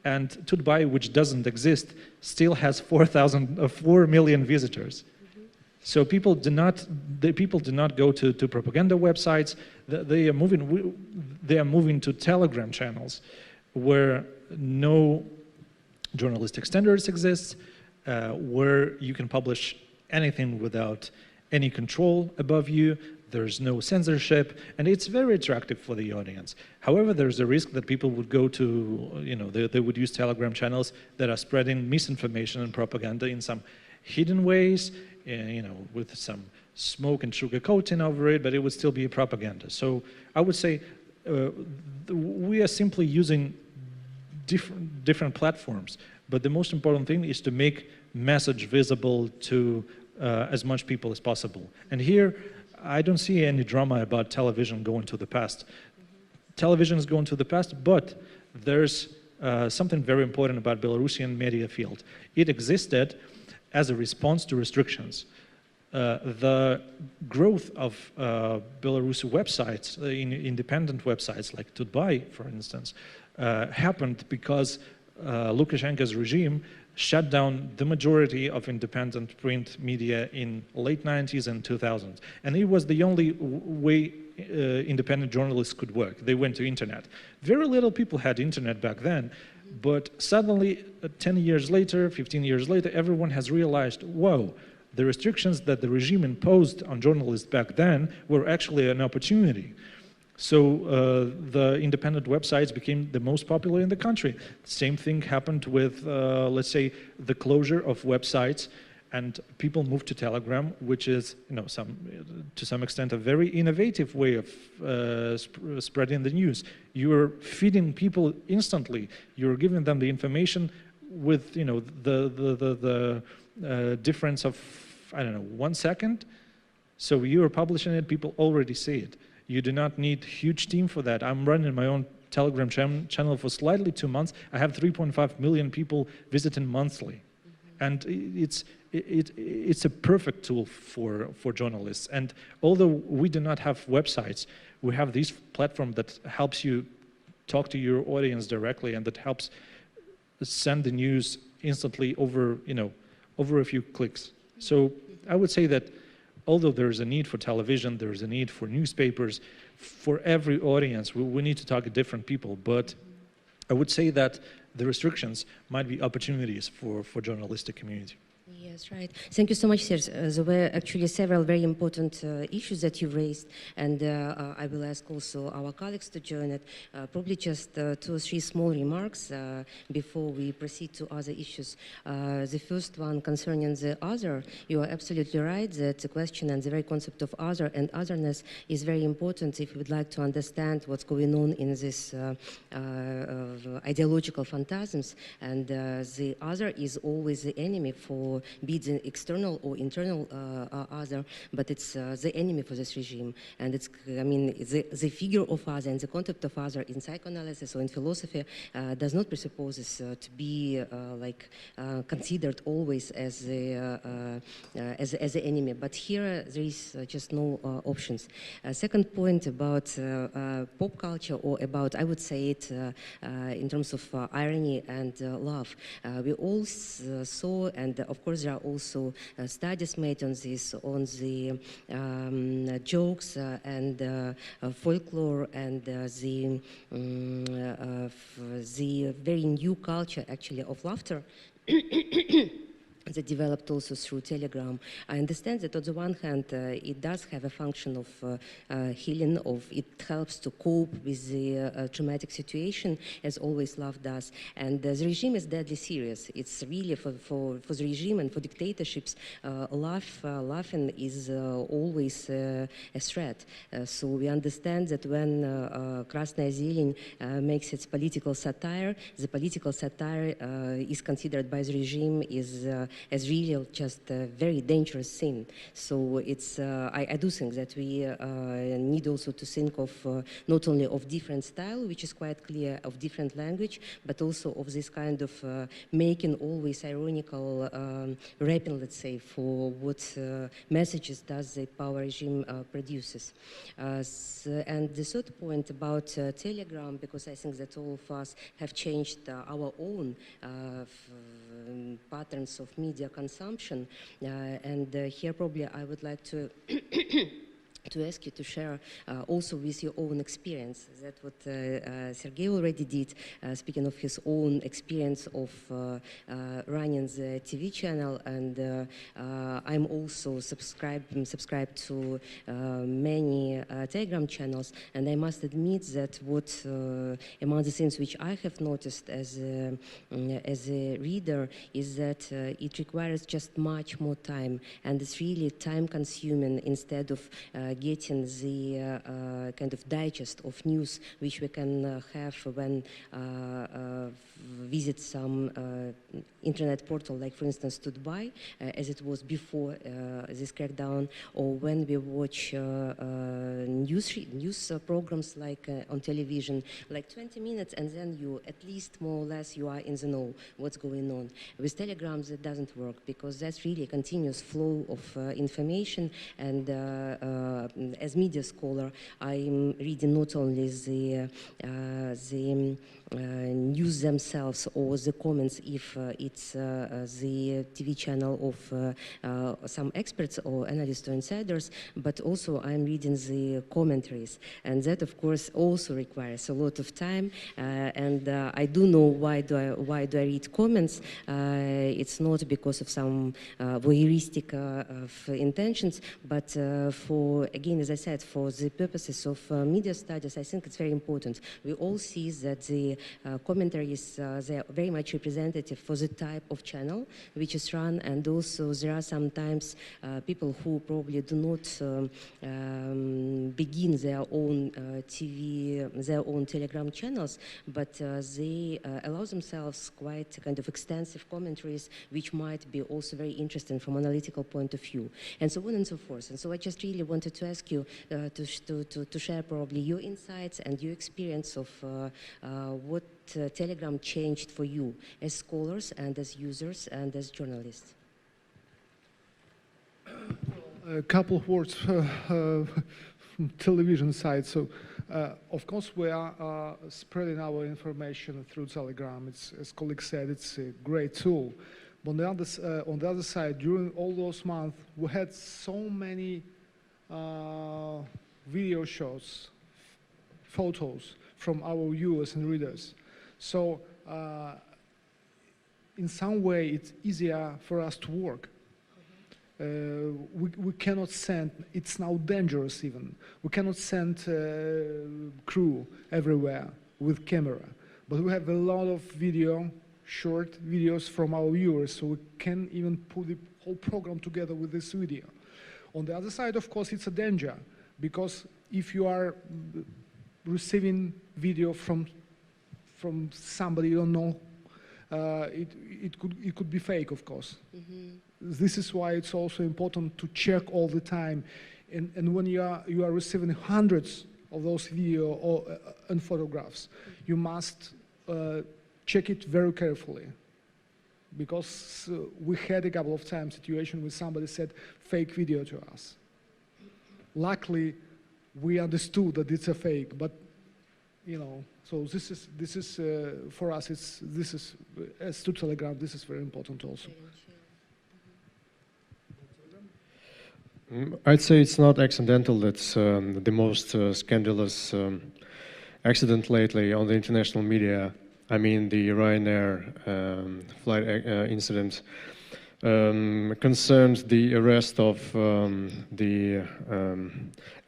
Speaker 5: and Tutbai, which doesn't exist, still has 4 million visitors. So people do not go to propaganda websites. They are moving to Telegram channels, where no journalistic standards exist, where you can publish anything without any control above you. There's no censorship, and it's very attractive for the audience. However, there's a risk that people would go to, they would use Telegram channels that are spreading misinformation and propaganda in some hidden ways, you know, with some smoke and sugar coating over it, but it would still be propaganda. So I would say we are simply using different platforms, but the most important thing is to make message visible to as much people as possible. And here, I don't see any drama about television going to the past. Television is going to the past, but there's something very important about Belarusian media field. It existed as a response to restrictions. The growth of Belarusian websites, independent websites like Tutbai, for instance, happened because Lukashenko's regime shut down the majority of independent print media in late 90s and 2000s. And it was the only way independent journalists could work. They went to internet. Very little people had internet back then, but suddenly 10 years later, 15 years later, everyone has realized, whoa, the restrictions that the regime imposed on journalists back then were actually an opportunity. So the independent websites became the most popular in the country. Same thing happened with, let's say, the closure of websites, and people moved to Telegram, which is, you know, to some extent a very innovative way of spreading the news. You're feeding people instantly. You're giving them the information with, you know, the difference of, I don't know, 1 second. So you are publishing it, people already see it. You do not need huge team for that. I'm running my own Telegram channel for slightly 2 months. I have 3.5 million people visiting monthly. And it's a perfect tool for journalists. And although we do not have websites, we have this platform that helps you talk to your audience directly and that helps send the news instantly over, you know, over a few clicks. So I would say that although there is a need for television, there is a need for newspapers, for every audience, we need to target different people. But I would say that the restrictions might be opportunities for journalistic community.
Speaker 1: Yes, right. Thank you so much, Serge. There were actually several very important issues that you raised, and I will ask also our colleagues to join it. Probably just 2 or 3 small remarks before we proceed to other issues. The first one concerning the other, you are absolutely right that the question and the very concept of other and otherness is very important if we would like to understand what's going on in this ideological phantasms, and the other is always the enemy for be it the external or internal other, but it's the enemy for this regime. And it's, I mean, the figure of other and the concept of other in psychoanalysis or in philosophy does not presuppose this to be considered always as the enemy. But here there is just no options. Second point about pop culture, or about, I would say it in terms of irony and love. We all saw, and of course there are also studies made on this, on the jokes and folklore and the very new culture actually of laughter that developed also through Telegram. I understand that on the one hand, it does have a function of healing, it helps to cope with the traumatic situation, as always love does. And the regime is deadly serious. It's really for the regime and for dictatorships, laughing is always a threat. So we understand that when Krasnaya Zelень makes its political satire, the political satire is considered by the regime as really just a very dangerous thing. So it's, I do think that we need also to think of not only of different style, which is quite clear, of different language, but also of this kind of making always ironical wrapping, let's say, for what messages does the power regime produces. And the third point about Telegram, because I think that all of us have changed our own patterns of media consumption, and here probably I would like to to ask you to share also with your own experience. That's what Sergei already did, speaking of his own experience of running the TV channel, and I'm also subscribed to many Telegram channels, and I must admit that what among the things which I have noticed as a reader is that it requires just much more time, and it's really time consuming instead of getting the kind of digest of news which we can have when visit some internet portal, like for instance Studby, as it was before this crackdown, or when we watch news programs like on television, like 20 minutes, and then you at least more or less you are in the know what's going on. With Telegram that doesn't work, because that's really a continuous flow of information, and as media scholar, I'm reading not only the news themselves or the comments if it's the TV channel of some experts or analysts or insiders, but also I'm reading the commentaries, and that of course also requires a lot of time, and I do know why do I read comments. It's not because of some voyeuristic intentions, but for, again, as I said, for the purposes of media studies, I think it's very important. We all see that the commentaries, they are very much representative for the type of channel which is run, and also there are sometimes people who probably do not begin their own their own Telegram channels, but they allow themselves quite kind of extensive commentaries which might be also very interesting from an analytical point of view, and so on and so forth. And so I just really wanted to ask you to share probably your insights and your experience of what Telegram changed for you as scholars and as users and as journalists.
Speaker 2: A couple of words from television side. So, of course, we are spreading our information through Telegram. It's, as colleagues said, it's a great tool. But on the other side, during all those months, we had so many video shows, photos from our viewers and readers. So, in some way, it's easier for us to work. We cannot send, it's now dangerous even, we cannot send crew everywhere with camera, but we have a lot of short videos from our viewers, so we can even put the whole program together with this video. On the other side, of course, it's a danger, because if you are receiving video from somebody you don't know, it could be fake, of course. Mm-hmm. This is why it's also important to check all the time, and when you are receiving hundreds of those video and photographs, you must check it very carefully, because we had a couple of times situation where somebody said fake video to us. Luckily, we understood that it's a fake, but you know. So this is for us. This is as to Telegram. This is very important also.
Speaker 3: I'd say it's not accidental that the most scandalous accident lately on the international media, I mean the Ryanair flight incident, concerned the arrest of the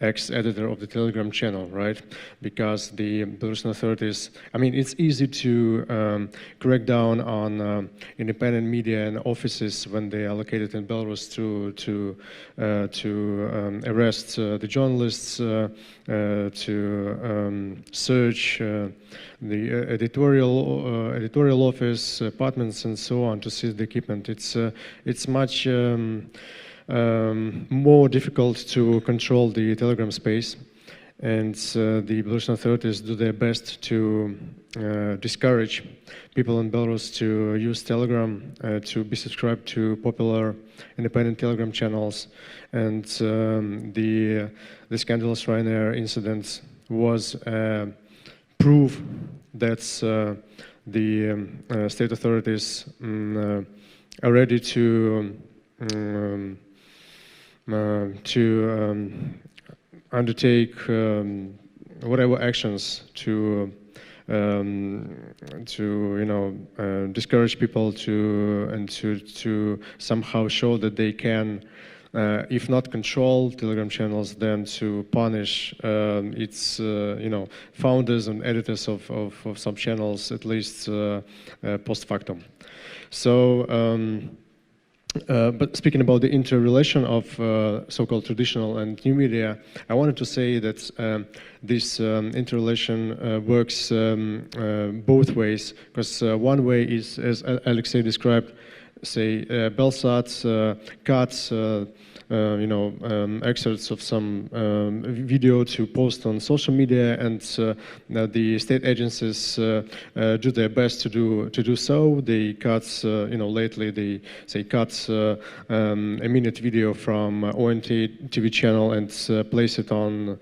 Speaker 3: ex-editor of the Telegram channel, right? Because the Belarusian authorities, I mean, it's easy to crack down on independent media and offices when they are located in Belarus to arrest the journalists, to search the editorial office, apartments, and so on, to seize the equipment. It's much more difficult to control the Telegram space, and the Belarusian authorities do their best to discourage people in Belarus to use Telegram, to be subscribed to popular independent Telegram channels. And the scandalous Ryanair incident was proof that the state authorities are ready to undertake whatever actions to discourage people to somehow show that they can, if not control Telegram channels, then to punish its founders and editors of some channels, at least post factum. So. But speaking about the interrelation of so-called traditional and new media, I wanted to say that this interrelation works both ways, because one way is, as Aliaksei described, say BELSAT cuts excerpts of some video to post on social media, and the state agencies do their best to do so. They cut, lately they say cut a minute video from ONT TV channel and place it on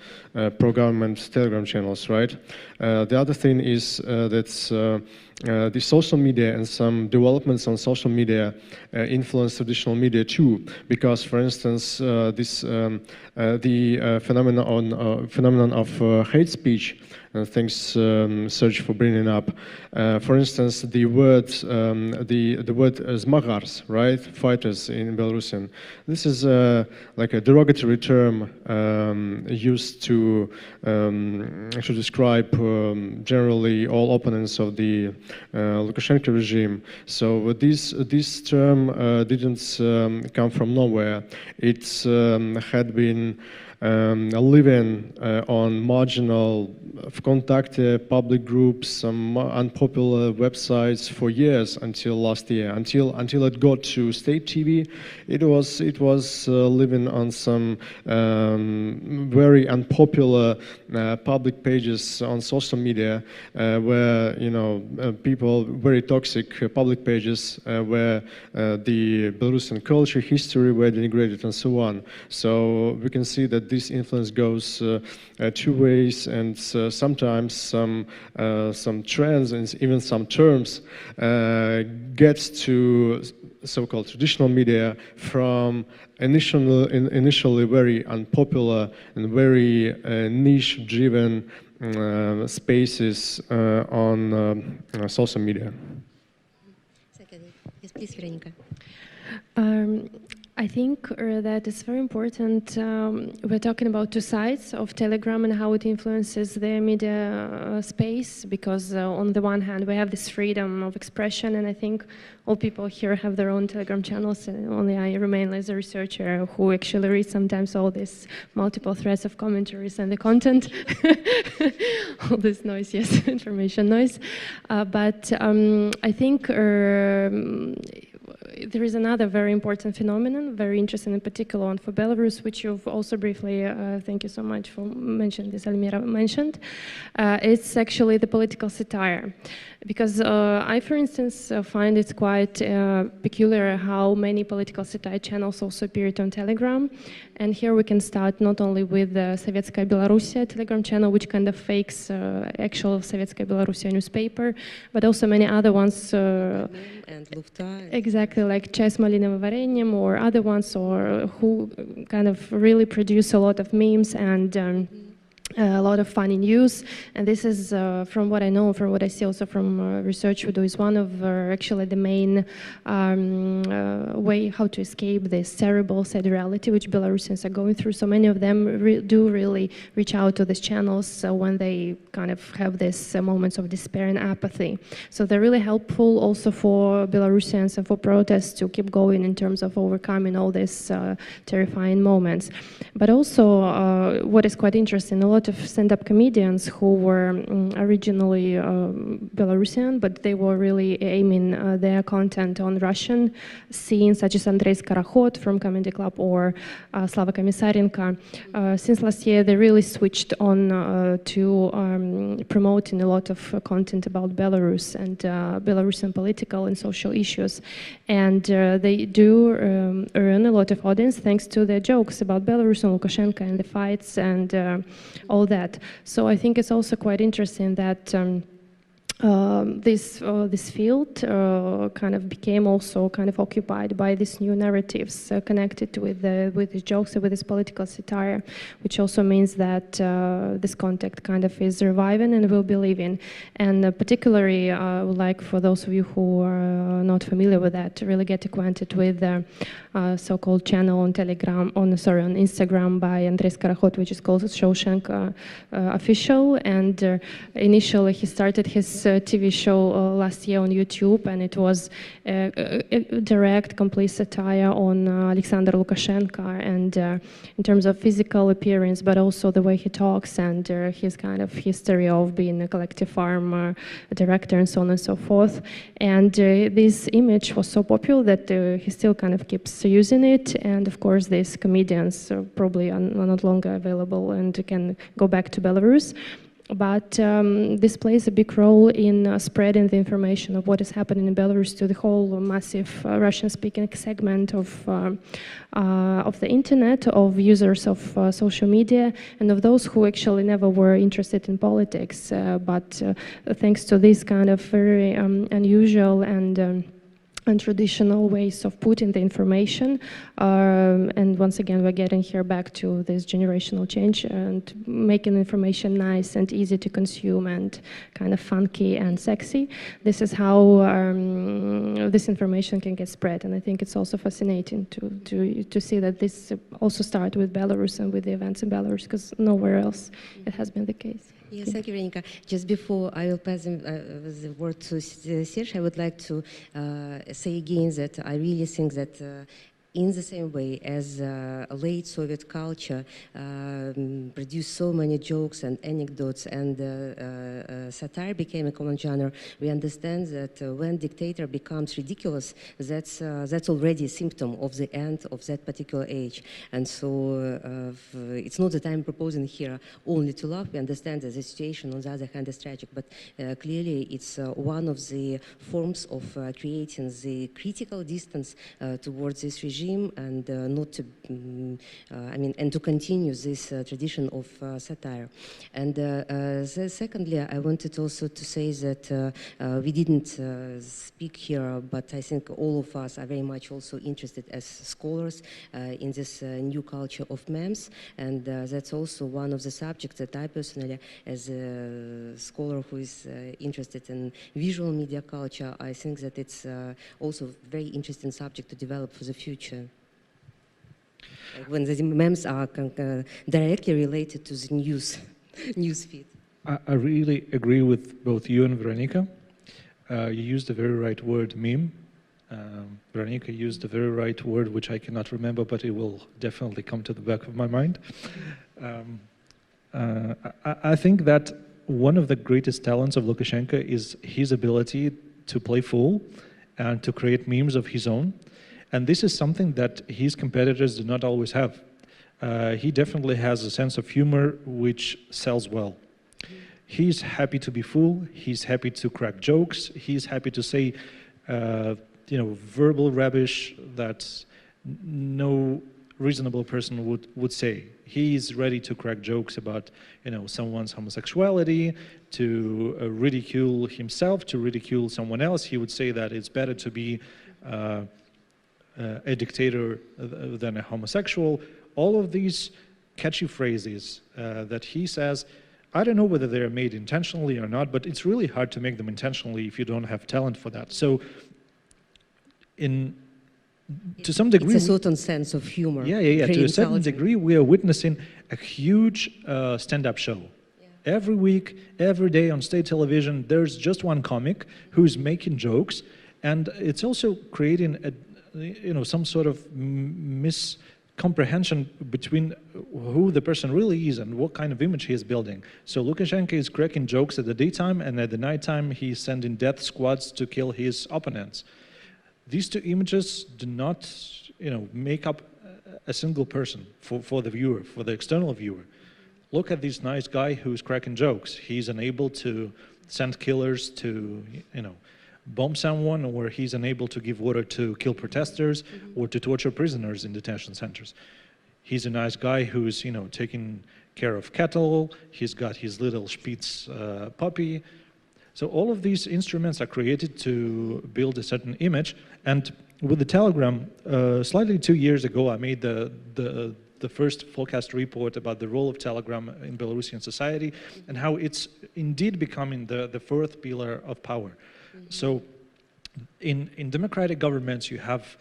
Speaker 3: pro-government Telegram channels, right? The other thing is that the social media and some developments on social media influence traditional media too, because, for instance, the phenomenon of hate speech, thanks Serge for bringing up. For instance, the word zmagars, right, fighters in Belarusian. This is like a derogatory term used to describe generally all opponents of the Lukashenko regime. So this term didn't come from nowhere. It had been living on marginal VKontakte public groups, some unpopular websites for years until last year. Until it got to state TV, it was living on some very unpopular public pages on social media, where people, very toxic public pages, where the Belarusian culture, history were denigrated and so on. So we can see that this influence goes two ways, and sometimes some trends and even some terms gets to so-called traditional media from initially very unpopular and very niche-driven spaces on social media.
Speaker 1: Second, yes, please, Veranika.
Speaker 4: I think that it's very important. We're talking about two sides of Telegram and how it influences the media space, because on the one hand we have this freedom of expression, and I think all people here have their own Telegram channels, and only I remain as a researcher who actually reads sometimes all these multiple threads of commentaries and the content. All this noise, yes, information noise. But I think there is another very important phenomenon, very interesting in particular one for Belarus, which you've also briefly, thank you so much for mentioning this, Almira mentioned. It's actually the political satire. Because I, for instance, find it quite peculiar how many political satire channels also appeared on Telegram. And here we can start not only with the Sovietskaya Belarusia Telegram channel, which kind of fakes actual Sovietskaya Belarusia newspaper, but also many other ones.
Speaker 1: And Lufta.
Speaker 4: Exactly, like Chai s Malinovым Varenьем or other ones, or who kind of really produce a lot of memes and a lot of funny news. And this is, from what I know, from what I see also from research we do, is one of actually the main way how to escape this terrible, sad reality which Belarusians are going through. So many of them do really reach out to these channels when they kind of have these moments of despair and apathy. So they're really helpful also for Belarusians and for protests to keep going in terms of overcoming all these terrifying moments. But also, what is quite interesting, a lot of stand-up comedians who were originally Belarusian, but they were really aiming their content on Russian scene, such as Andrei from Comedy Club or Slava Komisarenko. Since last year, they really switched on to promoting a lot of content about Belarus and Belarusian political and social issues. And they do earn a lot of audience thanks to their jokes about Belarus and Lukashenko and the fights and all that. So I think it's also quite interesting that this field kind of became also kind of occupied by these new narratives connected with the jokes and with this political satire, which also means that this contact kind of is reviving and will be living. And particularly, I would like for those of you who are not familiar with that to really get acquainted with the so-called channel on Telegram, on Instagram by Andrei, which is called Shawshank Official. And initially, he started his TV show last year on YouTube, and it was a direct, complete satire on Alexander Lukashenko, and in terms of physical appearance, but also the way he talks and his kind of history of being a collective farm director and so on and so forth. And this image was so popular that he still kind of keeps using it. And of course, these comedians probably are not longer available and can go back to Belarus. But this plays a big role in spreading the information of what is happening in Belarus to the whole massive Russian-speaking segment of the internet, of users of social media, and of those who actually never were interested in politics. But thanks to this kind of very unusual and traditional ways of putting the information, and once again we're getting here back to this generational change and making information nice and easy to consume and kind of funky and sexy. This is how this information can get spread, and I think it's also fascinating to see that this also started with Belarus and with the events in Belarus, because nowhere else it has been the case.
Speaker 1: Yes, thank you, Veranika. Just before I will pass the word to Serge, I would like to say again that I really think that in the same way as late Soviet culture produced so many jokes and anecdotes, and satire became a common genre, we understand that when dictator becomes ridiculous, that's already a symptom of the end of that particular age. And so it's not that I'm proposing here only to laugh. We understand that the situation on the other hand is tragic, but clearly it's one of the forms of creating the critical distance towards this regime, and not to, and to continue this tradition of satire. And secondly, I wanted also to say that we didn't speak here, but I think all of us are very much also interested as scholars in this new culture of memes, and that's also one of the subjects that I personally, as a scholar who is interested in visual media culture, I think that it's also a very interesting subject to develop for the future, when the memes are directly related to the news feed.
Speaker 5: I really agree with both you and Veranika. You used the very right word, meme. Veranika used the very right word, which I cannot remember, but it will definitely come to the back of my mind. I think that one of the greatest talents of Lukashenko is his ability to play fool and to create memes of his own. And this is something that his competitors do not always have. He definitely has a sense of humor which sells well. He's happy to be fool, he's happy to crack jokes, he's happy to say verbal rubbish that no reasonable person would say. He's ready to crack jokes about someone's homosexuality, to ridicule himself, to ridicule someone else. He would say that it's better to be a dictator than a homosexual. All of these catchy phrases that he says, I don't know whether they're made intentionally or not, but it's really hard to make them intentionally if you don't have talent for that. So to some degree,
Speaker 1: it's a certain sense of humor.
Speaker 5: Yeah. To a certain degree, we are witnessing a huge stand-up show. Yeah. Every week, every day on state television, there's just one comic who's making jokes, and it's also creating some sort of miscomprehension between who the person really is and what kind of image he is building. So Lukashenko is cracking jokes at the daytime, and at the nighttime he's sending death squads to kill his opponents. These two images do not, make up a single person for the viewer, for the external viewer. Look at this nice guy who's cracking jokes. He's unable to send killers to, bomb someone, or he's unable to give order to kill protesters or to torture prisoners in detention centers. He's a nice guy who's, taking care of cattle. He's got his little Spitz puppy. So all of these instruments are created to build a certain image. And with the Telegram, slightly 2 years ago, I made the first forecast report about the role of Telegram in Belarusian society and how it's indeed becoming the fourth pillar of power. So in democratic governments, you have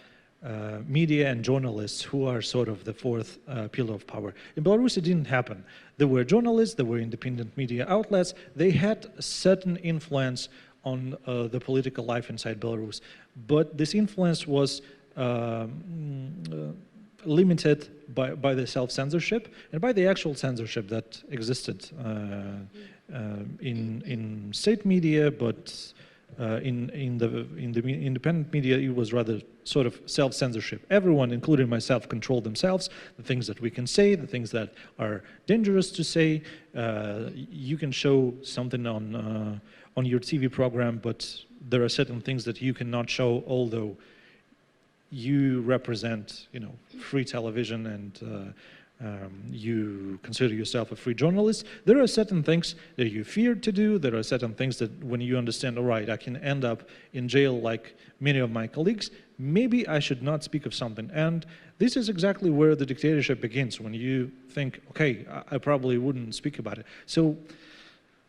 Speaker 5: media and journalists who are sort of the fourth pillar of power. In Belarus, it didn't happen. There were journalists, there were independent media outlets. They had a certain influence on the political life inside Belarus. But this influence was limited by the self-censorship and by the actual censorship that existed in state media, but in the independent media, it was rather sort of self-censorship. Everyone, including myself, controlled themselves, the things that we can say, the things that are dangerous to say. You can show something on your TV program, but there are certain things that you cannot show, although you represent, free television and you consider yourself a free journalist. There are certain things that you fear to do. There are certain things that when you understand, all right, I can end up in jail like many of my colleagues, maybe I should not speak of something. And this is exactly where the dictatorship begins, when you think, okay, I probably wouldn't speak about it. So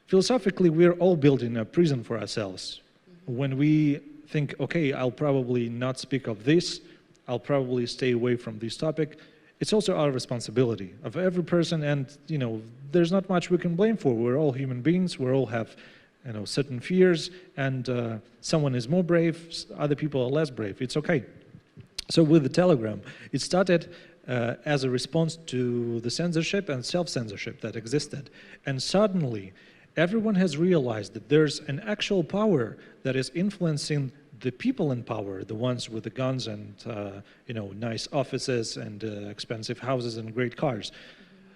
Speaker 5: philosophically, we're all building a prison for ourselves. When we think, okay, I'll probably not speak of this, I'll probably stay away from this topic, it's also our responsibility of every person, and there's not much we can blame for. We're all human beings. We all have certain fears, and someone is more brave, other people are less brave. It's okay. So with the Telegram, it started as a response to the censorship and self-censorship that existed, and suddenly everyone has realized that there's an actual power that is influencing the people in power, the ones with the guns and nice offices and expensive houses and great cars.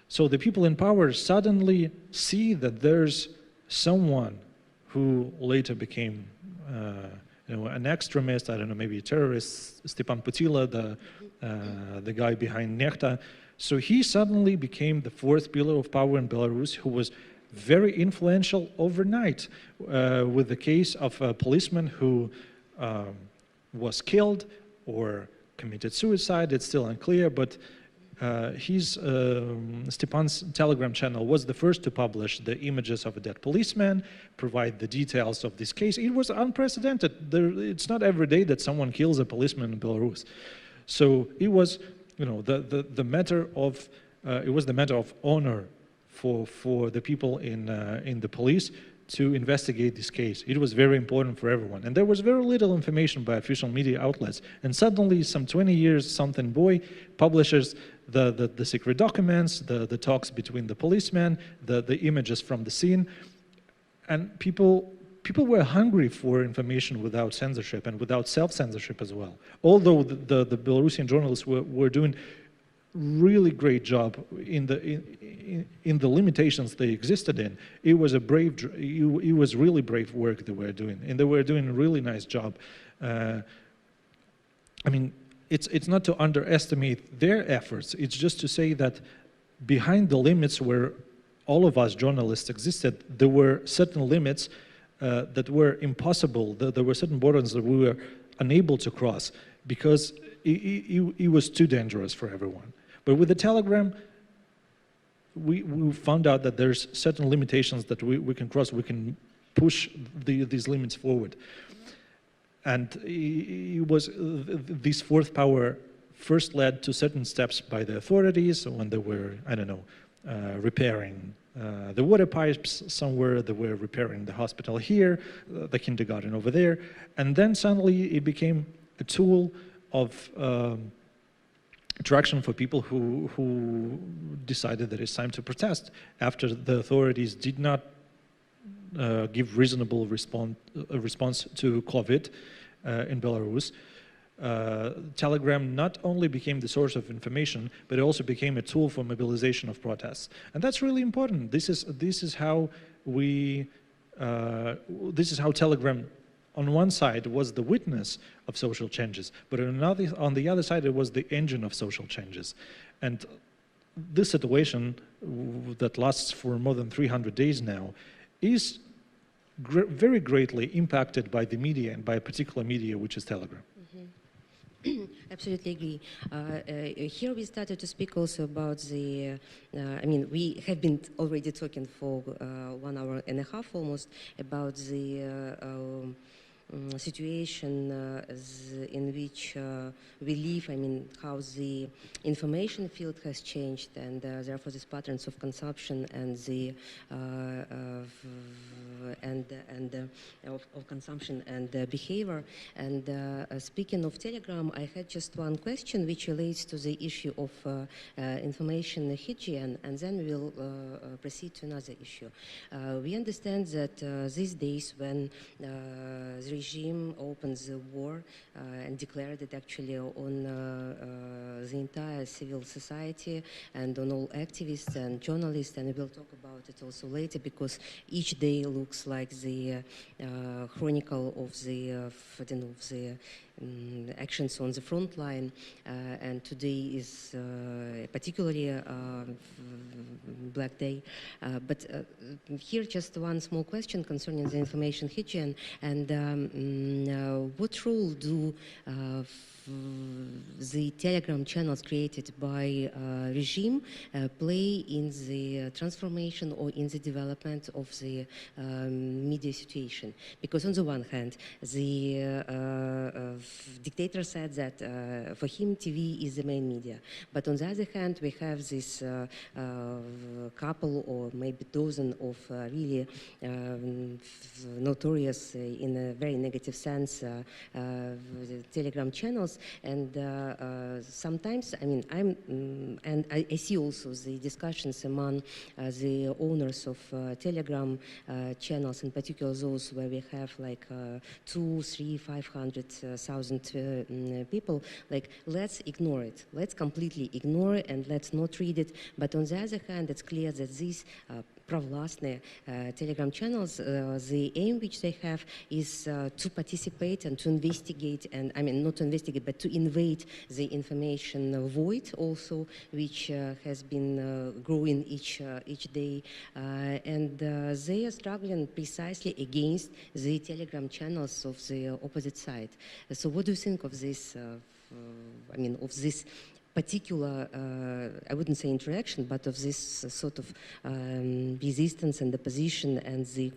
Speaker 5: So the people in power suddenly see that there's someone who later became an extremist, I don't know, maybe a terrorist, Stepan Putila, the guy behind Nechta. So he suddenly became the fourth pillar of power in Belarus, who was very influential overnight with the case of a policeman who was killed or committed suicide. It's still unclear, but Stepan's Telegram channel was the first to publish the images of a dead policeman, provide the details of this case. It was unprecedented. It's not every day that someone kills a policeman in Belarus. So it was, the matter of it was the matter of honor for the people in the police to investigate this case. It was very important for everyone. And there was very little information by official media outlets. And suddenly, some 20 years something boy publishes the secret documents, the talks between the policemen, the images from the scene. And people were hungry for information without censorship and without self-censorship as well. Although the Belarusian journalists were doing really great job in the limitations they existed in. It was really brave work they were doing, and they were doing a really nice job. I mean, it's not to underestimate their efforts. It's just to say that behind the limits where all of us journalists existed, there were certain limits that were impossible. There were certain borders that we were unable to cross because it was too dangerous for everyone. But with the Telegram, we found out that there's certain limitations that we can cross. We can push these limits forward. And it was this fourth power first led to certain steps by the authorities when they were, I don't know, repairing the water pipes somewhere, they were repairing the hospital here, the kindergarten over there. And then suddenly it became a tool of attraction for people who decided that it's time to protest after the authorities did not give reasonable response to COVID in Belarus. Telegram not only became the source of information, but it also became a tool for mobilization of protests, and that's really important. This is how Telegram, on one side, was the witness of social changes, but on the other side, it was the engine of social changes. And this situation that lasts for more than 300 days now is very greatly impacted by the media and by a particular media, which is Telegram.
Speaker 1: Absolutely agree. Here we started to speak also about the, I mean, we have been already talking for 1 hour and a half almost about the situation in which we live, I mean, how the information field has changed, and therefore these patterns of consumption and the of consumption and behavior. And speaking of Telegram, I had just one question which relates to the issue of information hygiene, and then we will proceed to another issue. We understand that these days when the regime opens the war and declared it actually on the entire civil society and on all activists and journalists, and we will talk about it also later, because each day looks like the chronicle of the, I don't know, of the actions on the front line, and today is particularly a black day. But here just one small question concerning the information hygiene, and what role do the Telegram channels created by regime play in the transformation or in the development of the media situation? Because on the one hand, the dictator said that for him TV is the main media, but on the other hand we have this couple or maybe dozen of really notorious in a very negative sense Telegram channels. And sometimes, I mean, and I see also the discussions among the owners of Telegram channels, in particular those where we have like 2, 3, 500,000 people. Like, let's ignore it. Let's completely ignore it and let's not read it. But on the other hand, it's clear that these провластные Telegram channels, the aim which they have is to participate and to investigate, and I mean not to investigate, but to invade the information void also, which has been growing each day, and they are struggling precisely against the Telegram channels of the opposite side. So what do you think of this? I mean, of this particular, I wouldn't say interaction, but of this sort of resistance and opposition and the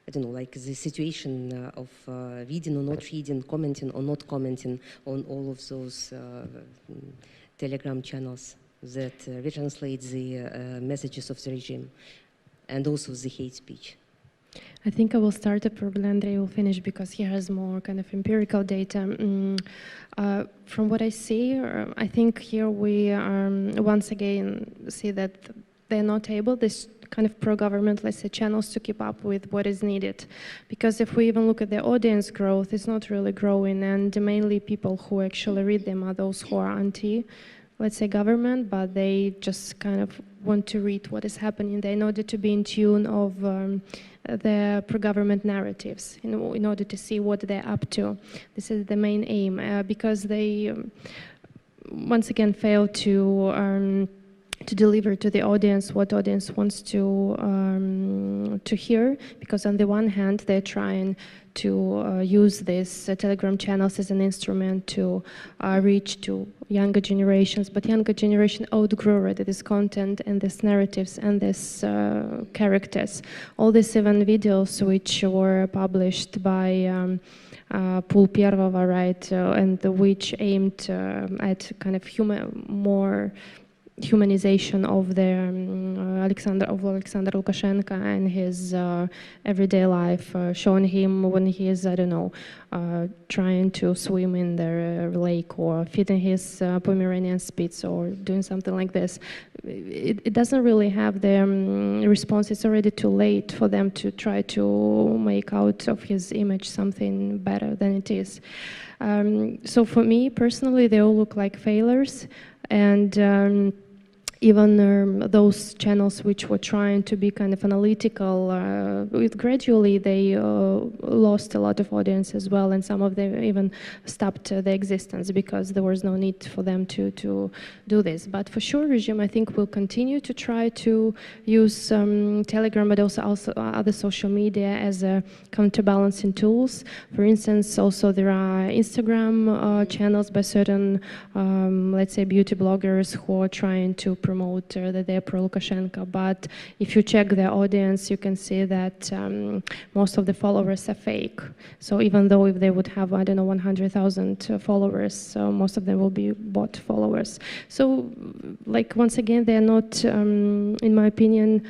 Speaker 1: I don't know, like the situation of reading or not reading, commenting or not commenting on all of those Telegram channels that retranslate the messages of the regime, and also the hate speech.
Speaker 4: I think I will start, probably Andrei will finish because he has more kind of empirical data. From what I see, I think here we once again see that they're not able, this kind of pro-government, let's say, channels to keep up with what is needed. Because if we even look at the audience growth, it's not really growing, and mainly people who actually read them are those who are anti, let's say, government, but they just kind of want to read what is happening there in order to be in tune of the pro-government narratives, in order to see what they're up to. This is the main aim, because they once again fail to deliver to the audience what audience wants to hear, because on the one hand they're trying to use these Telegram channels as an instrument to reach to younger generations, but younger generation outgrow already this content and these narratives and these characters. All these even videos which were published by Pool Первого, right, and which aimed at kind of more humanization of the Alexander Lukashenko and his everyday life, showing him when he is, I don't know, trying to swim in the lake or feeding his Pomeranian Spitz or doing something like this. It doesn't really have the response. It's already too late for them to try to make out of his image something better than it is. So for me personally, they all look like failures, and even those channels which were trying to be kind of analytical, gradually they lost a lot of audience as well, and some of them even stopped their existence because there was no need for them to do this. But for sure, regime, I think, will continue to try to use Telegram, but also other social media as a counterbalancing tools. For instance, also there are Instagram channels by certain, let's say, beauty bloggers who are trying to promote that they're pro-Lukashenko, but if you check their audience, you can see that most of the followers are fake. So even though if they would have, I don't know, 100,000 followers, most of them will be bot followers. So, like, once again, they're not, in my opinion,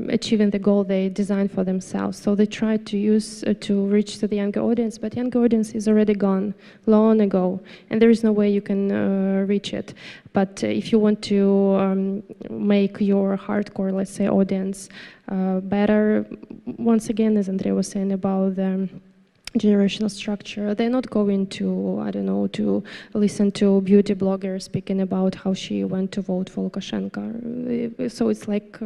Speaker 4: achieving the goal they designed for themselves. So they try to use to reach to the younger audience, but younger audience is already gone long ago, and there is no way you can reach it. But if you want to make your hardcore, let's say, audience better, once again, as Andrei was saying about the generational structure, they're not going to, I don't know, to listen to beauty bloggers speaking about how she went to vote for Lukashenko. So it's like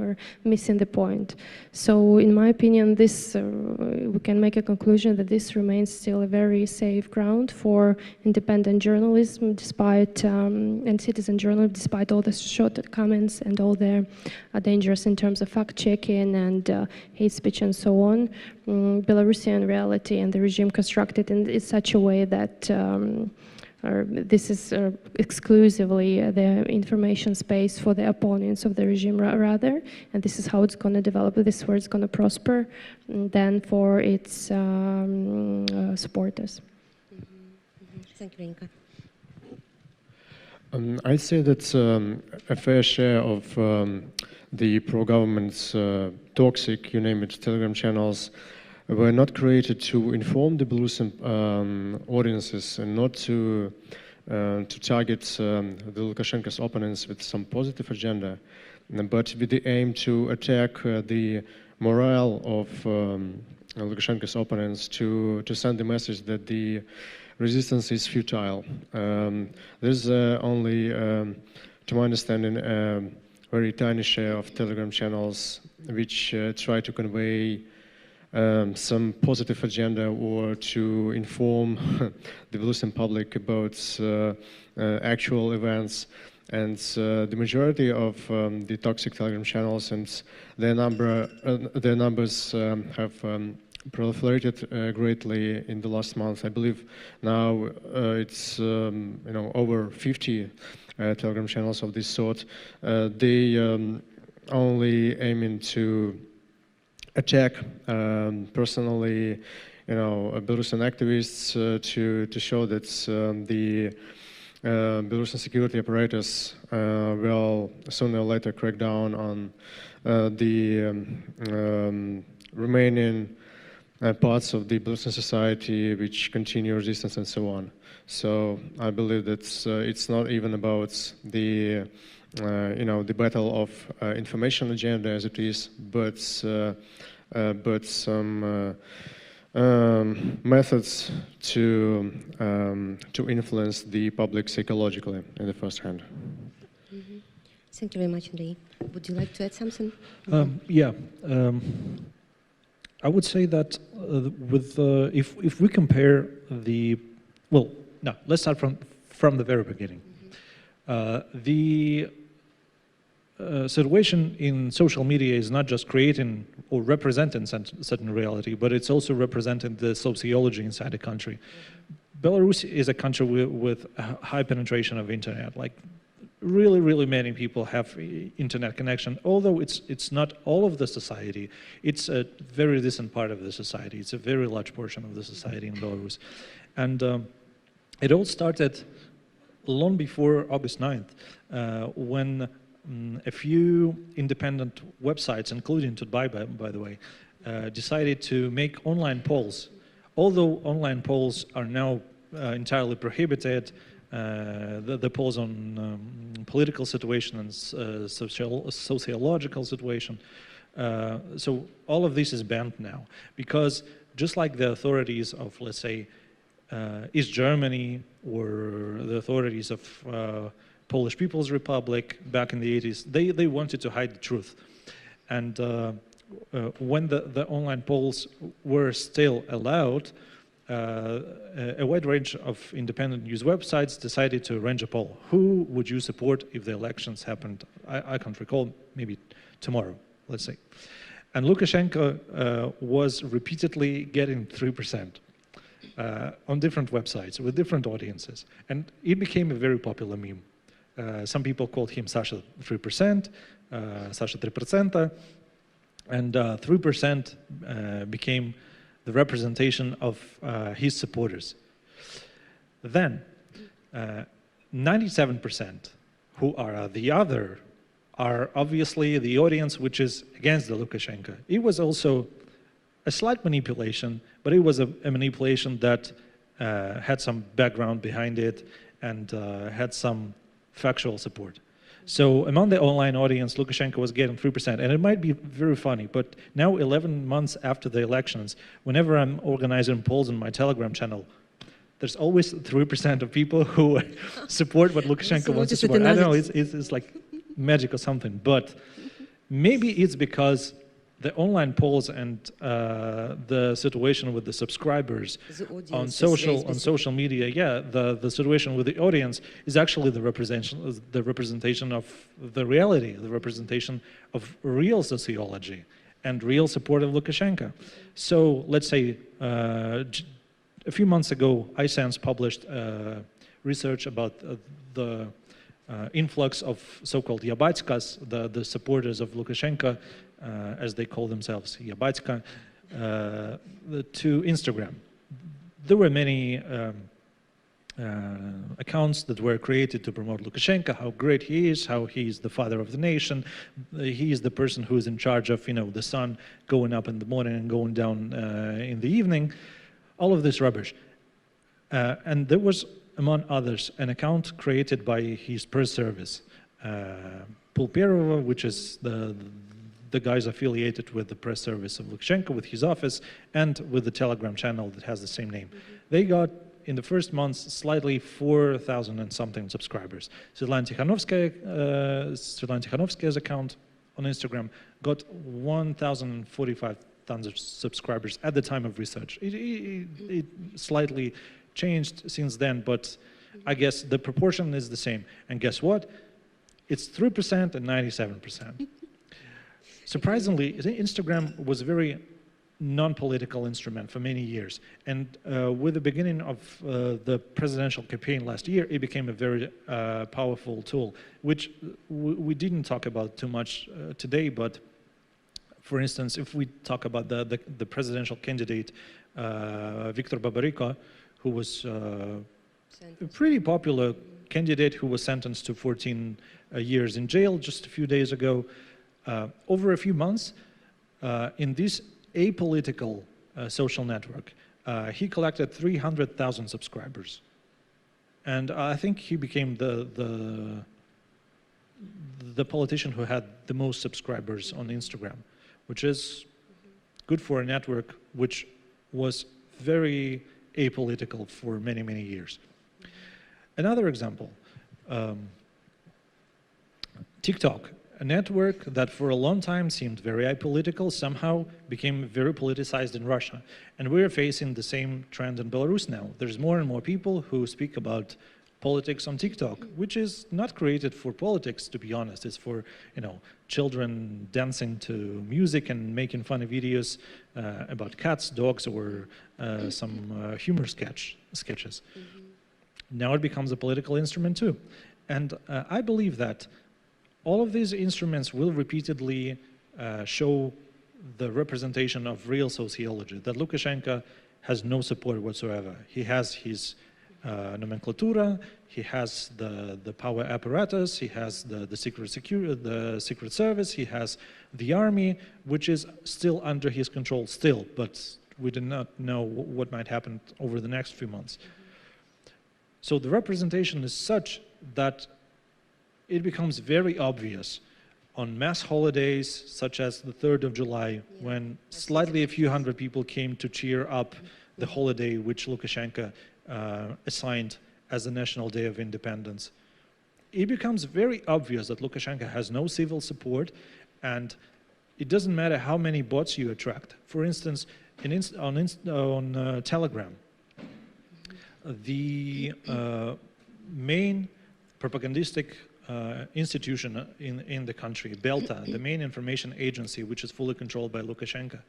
Speaker 4: missing the point. So in my opinion, this we can make a conclusion that this remains still a very safe ground for independent journalism, despite and citizen journalism, despite all the shortcomings and all the dangers in terms of fact-checking and hate speech and so on. Belarusian reality and the regime constructed in such a way that this is exclusively the information space for the opponents of the regime rather, and this is how it's going to develop, this is where it's going to prosper, than for its supporters.
Speaker 1: Thank you, Veranika.
Speaker 3: I'd say that a fair share of the pro-government's toxic, you name it, Telegram channels were not created to inform the Belarusian audiences and not to target the Lukashenko's opponents with some positive agenda, but with the aim to attack the morale of Lukashenko's opponents, to send the message that the resistance is futile. There's only, to my understanding, a very tiny share of Telegram channels which try to convey some positive agenda or to inform the Belarusian public about actual events. And the majority of the toxic Telegram channels and their numbers have proliferated greatly in the last month. I believe now it's over 50 Telegram channels of this sort. They only aiming to attack personally, Belarusian activists to show that the Belarusian security apparatus will sooner or later crack down on the remaining parts of the Belarusian society which continue resistance and so on. So I believe that it's not even about the the battle of information agenda as it is, but some methods to influence the public psychologically in the first hand.
Speaker 1: Mm-hmm. Thank you very much, Andrei. Would you like to add something?
Speaker 5: Yeah. I would say that if we compare let's start from the very beginning. The situation in social media is not just creating or representing certain reality, but it's also representing the sociology inside the country. Belarus is a country with a high penetration of internet. Like really many people have internet connection, although it's not all of the society. It's a very decent part of the society. It's a very large portion of the society in Belarus. And it all started long before August 9th, when a few independent websites, including Tudbai, by the way, decided to make online polls. Although online polls are now entirely prohibited, the polls on political situation and sociological situation, so all of this is banned now, because just like the authorities of, let's say, East Germany or the authorities of Polish People's Republic back in the 80s. They wanted to hide the truth. And when the online polls were still allowed, a wide range of independent news websites decided to arrange a poll. Who would you support if the elections happened? I can't recall, maybe tomorrow, let's say. And Lukashenko was repeatedly getting 3% on different websites with different audiences. And it became a very popular meme. Some people called him Sasha 3%, Sasha 3%, and 3% became the representation of his supporters. Then, 97% who are the other are obviously the audience which is against the Lukashenko. It was also a slight manipulation, but it was a manipulation that had some background behind it and had some factual support. So among the online audience, Lukashenko was getting 3%, and it might be very funny, but now 11 months after the elections, whenever I'm organizing polls on my Telegram channel, there's always 3% of people who support what Lukashenko wants to support. I don't know, it's like magic or something, but maybe it's because the online polls and the situation with the subscribers on social media, yeah, the situation with the audience is actually the representation of the reality, the representation of real sociology and real support of Lukashenko. So let's say a few months ago, iSense published research about the influx of so-called yabatskas, the supporters of Lukashenko, as they call themselves, yabatska, to Instagram. There were many accounts that were created to promote Lukashenko, how great he is, how he is the father of the nation, he is the person who is in charge of, the sun going up in the morning and going down in the evening, all of this rubbish. And there was, among others, an account created by his press service, Pulperova, which is the guys affiliated with the press service of Lukashenko, with his office, and with the Telegram channel that has the same name. They got, in the first months, slightly 4,000 and something subscribers. Svetlana Tikhanovskaya's account on Instagram got 1,045 subscribers at the time of research. It slightly changed since then, but I guess the proportion is the same. And guess what? It's 3% and 97%. Surprisingly, Instagram was a very non-political instrument for many years. And with the beginning of the presidential campaign last year, it became a very powerful tool, which we didn't talk about too much today, but for instance, if we talk about the presidential candidate, Viktor Babariko, who was a pretty popular candidate who was sentenced to 14 years in jail just a few days ago, over a few months, in this apolitical social network, he collected 300,000 subscribers. And I think he became the politician who had the most subscribers on Instagram, which is good for a network which was very apolitical for many, many years. Another example, TikTok, a network that for a long time seemed very apolitical, somehow became very politicized in Russia. And we're facing the same trend in Belarus now. There's more and more people who speak about politics on TikTok, which is not created for politics, to be honest. It's for, children dancing to music and making funny videos about cats, dogs, or some humor sketches. Now it becomes a political instrument too. And I believe that all of these instruments will repeatedly show the representation of real sociology, that Lukashenko has no support whatsoever. He has his nomenclatura, he has the power apparatus, he has the secret service, he has the army, which is still under his control still, but we do not know what might happen over the next few months. So the representation is such that it becomes very obvious on mass holidays, such as the 3rd of July, when slightly a few hundred people came to cheer up the holiday which Lukashenko assigned as a national day of independence. it becomes very obvious that Lukashenko has no civil support, and it doesn't matter how many bots you attract. For instance, on Telegram, the main propagandistic institution in the country, BELTA, the main information agency, which is fully controlled by Lukashenko,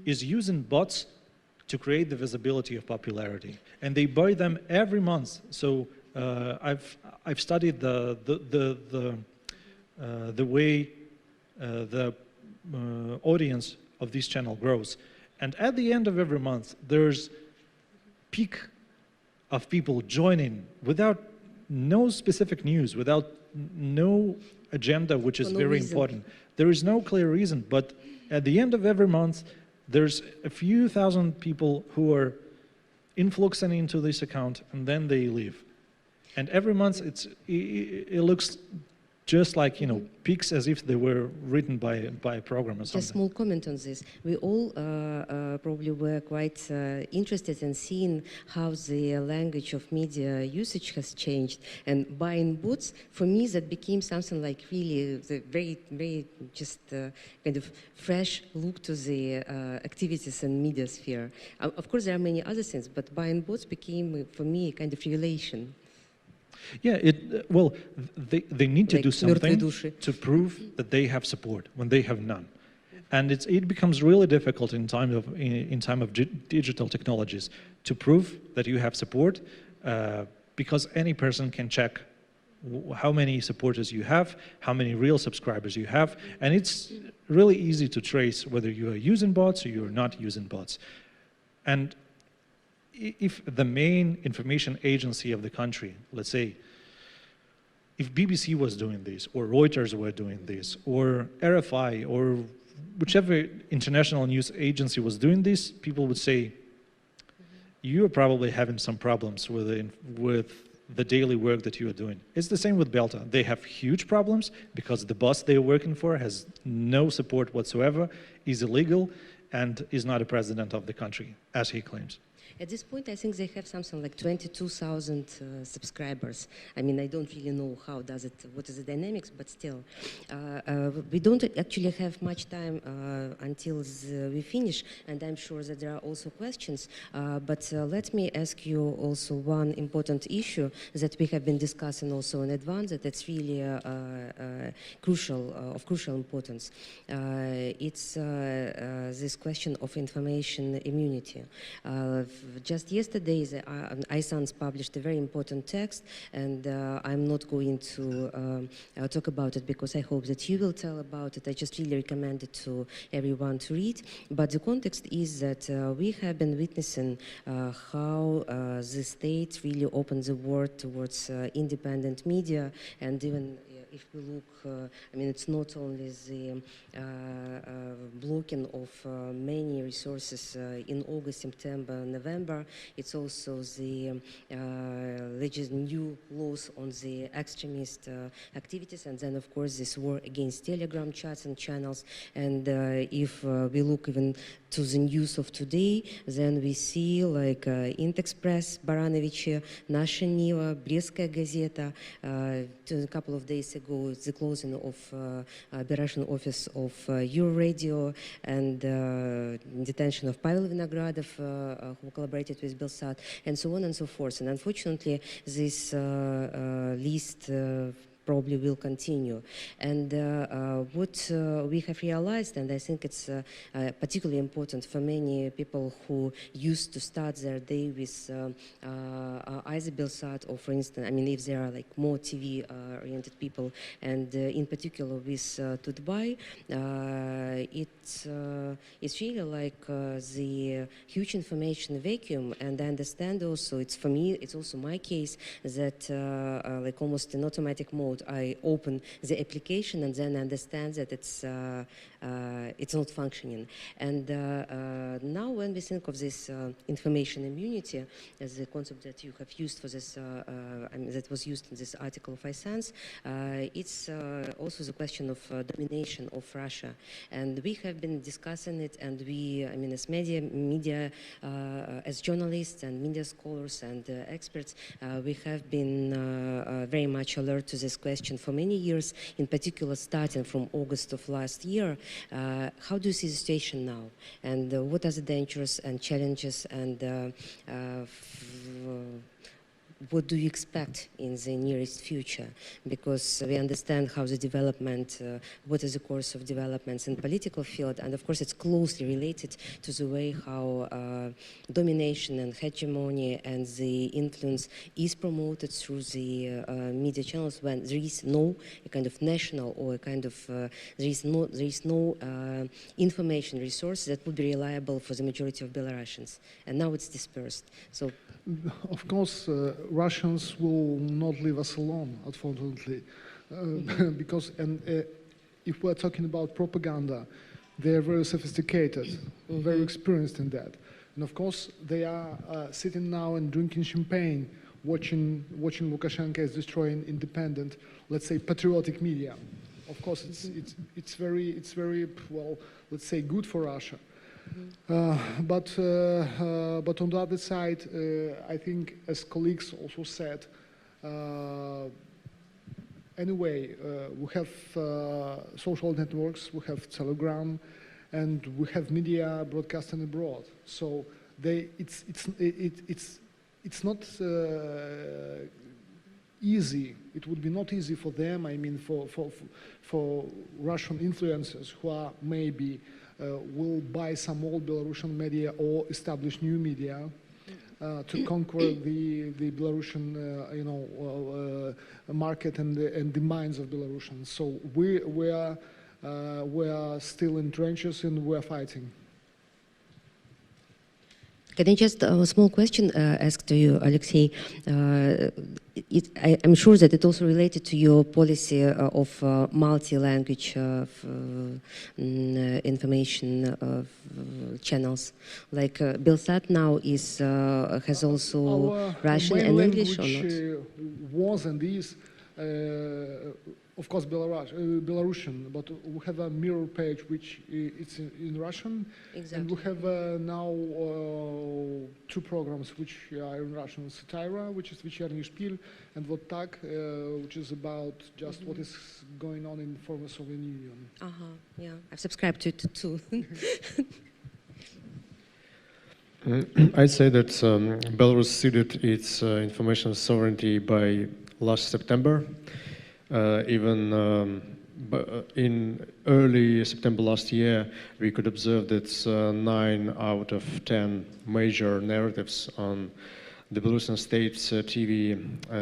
Speaker 5: is using bots to create the visibility of popularity, and they buy them every month. So I've studied the way the audience of this channel grows, and at the end of every month, there's peak of people joining without no specific news, without no agenda, which is very important. There is no clear reason, but at the end of every month, there's a few thousand people who are influxing into this account, and then they leave. And every month, it looks just like, you know, peaks as if they were written by a program or something.
Speaker 1: Just a small comment on this. We all probably were quite interested in seeing how the language of media usage has changed. And buying bots, for me, that became something like really the very just kind of fresh look to the activities in media sphere. Of course, there are many other things, but buying bots became, for me, a kind of revelation.
Speaker 5: Yeah, well, they need to do something to prove that they have support when they have none, and it becomes really difficult in time of digital technologies to prove that you have support, because any person can check how many supporters you have, how many real subscribers you have, and it's really easy to trace whether you are using bots or you are not using bots. And if the main information agency of the country, let's say, if BBC was doing this, or Reuters were doing this, or RFI, or whichever international news agency was doing this, people would say, you're probably having some problems with the daily work that you are doing. It's the same with BELTA. They have huge problems because the boss they are working for has no support whatsoever, is illegal, and is not a president of the country, as he claims.
Speaker 1: At this point, I think they have something like 22,000 subscribers. I mean, I don't really know how does it, what is the dynamics, but still. We don't actually have much time until we finish, and I'm sure that there are also questions. But let me ask you also one important issue that we have been discussing also in advance, that it's really crucial, of crucial importance. It's this question of information immunity. Just yesterday, the iSans published a very important text, and I'm not going to talk about it because I hope that you will tell about it. I just really recommend it to everyone to read. But the context is that we have been witnessing how the state really opened the world towards independent media, and even if we look, I mean, it's not only the blocking of many resources in August, September, November, it's also the new laws on the extremist activities, and then, of course, this war against Telegram chats and channels. And if we look even to the news of today, then we see like Index-Press, Baranovichi, Nasha Niva, Brestskaya Gazeta. A couple of days ago, the closing of Belarusian office of Euradio, and detention of Pavel Vinogradov, who collaborated with BELSAT, and so on and so forth. And unfortunately, this list probably will continue. And what we have realized, and I think it's particularly important for many people who used to start their day with either BELSAT or, for instance, I mean, if there are like more TV-oriented people, and in particular with Tutbay, it's really like the huge information vacuum. And I understand also, it's for me, it's also my case that like almost in automatic mode, I open the application and then understand that it's not functioning. And now when we think of this information immunity as the concept that you have used for this, I mean, that was used in this article of iSans, it's also the question of domination of Russia. And we have been discussing it, and we, I mean, as media as journalists and media scholars and experts, we have been very much alert to this question question. For many years, in particular starting from August of last year, how do you see the situation now? And what are the dangers and challenges, and what do you expect in the nearest future? Because we understand how the development, what is the course of developments in political field, and of course it's closely related to the way how domination and hegemony and the influence is promoted through the media channels when there is no a kind of national or a kind of, there is no information resource that would be reliable for the majority of Belarusians. And now it's dispersed. So,
Speaker 2: of course, Russians will not leave us alone, unfortunately, because if we're talking about propaganda, they're very sophisticated, very experienced in that, and of course they are sitting now and drinking champagne, watching Lukashenko is destroying independent, let's say, patriotic media. Of course, it's very well, let's say, good for Russia. But on the other side, I think, as colleagues also said, anyway, we have social networks, we have Telegram, and we have media broadcasting abroad. So it's not easy. It would be not easy for them. I mean, for Russian influencers who are maybe will buy some old Belarusian media or establish new media to conquer the Belarusian, market and the minds of Belarusians. So we are still in trenches and we are fighting.
Speaker 1: Can I just a small question ask to you, Alexei? I'm sure that it also related to your policy of multi-language information channels. Like BELSAT now has also
Speaker 2: Our
Speaker 1: Russian and English, or not?
Speaker 2: Was and is, of course, Belarusian, but we have a mirror page which it's in Russian,
Speaker 1: Exactly.
Speaker 2: and we have now two programs which are in Russian: Satira, which is Вечерний Шпиль, and Вот так, which is about just what is going on in the former Soviet Union.
Speaker 1: Yeah, I've subscribed to it too.
Speaker 3: I'd say that Belarus ceded its information sovereignty by last September. Even in early September last year, we could observe that 9 out of 10 major narratives on the Belarusian state's TV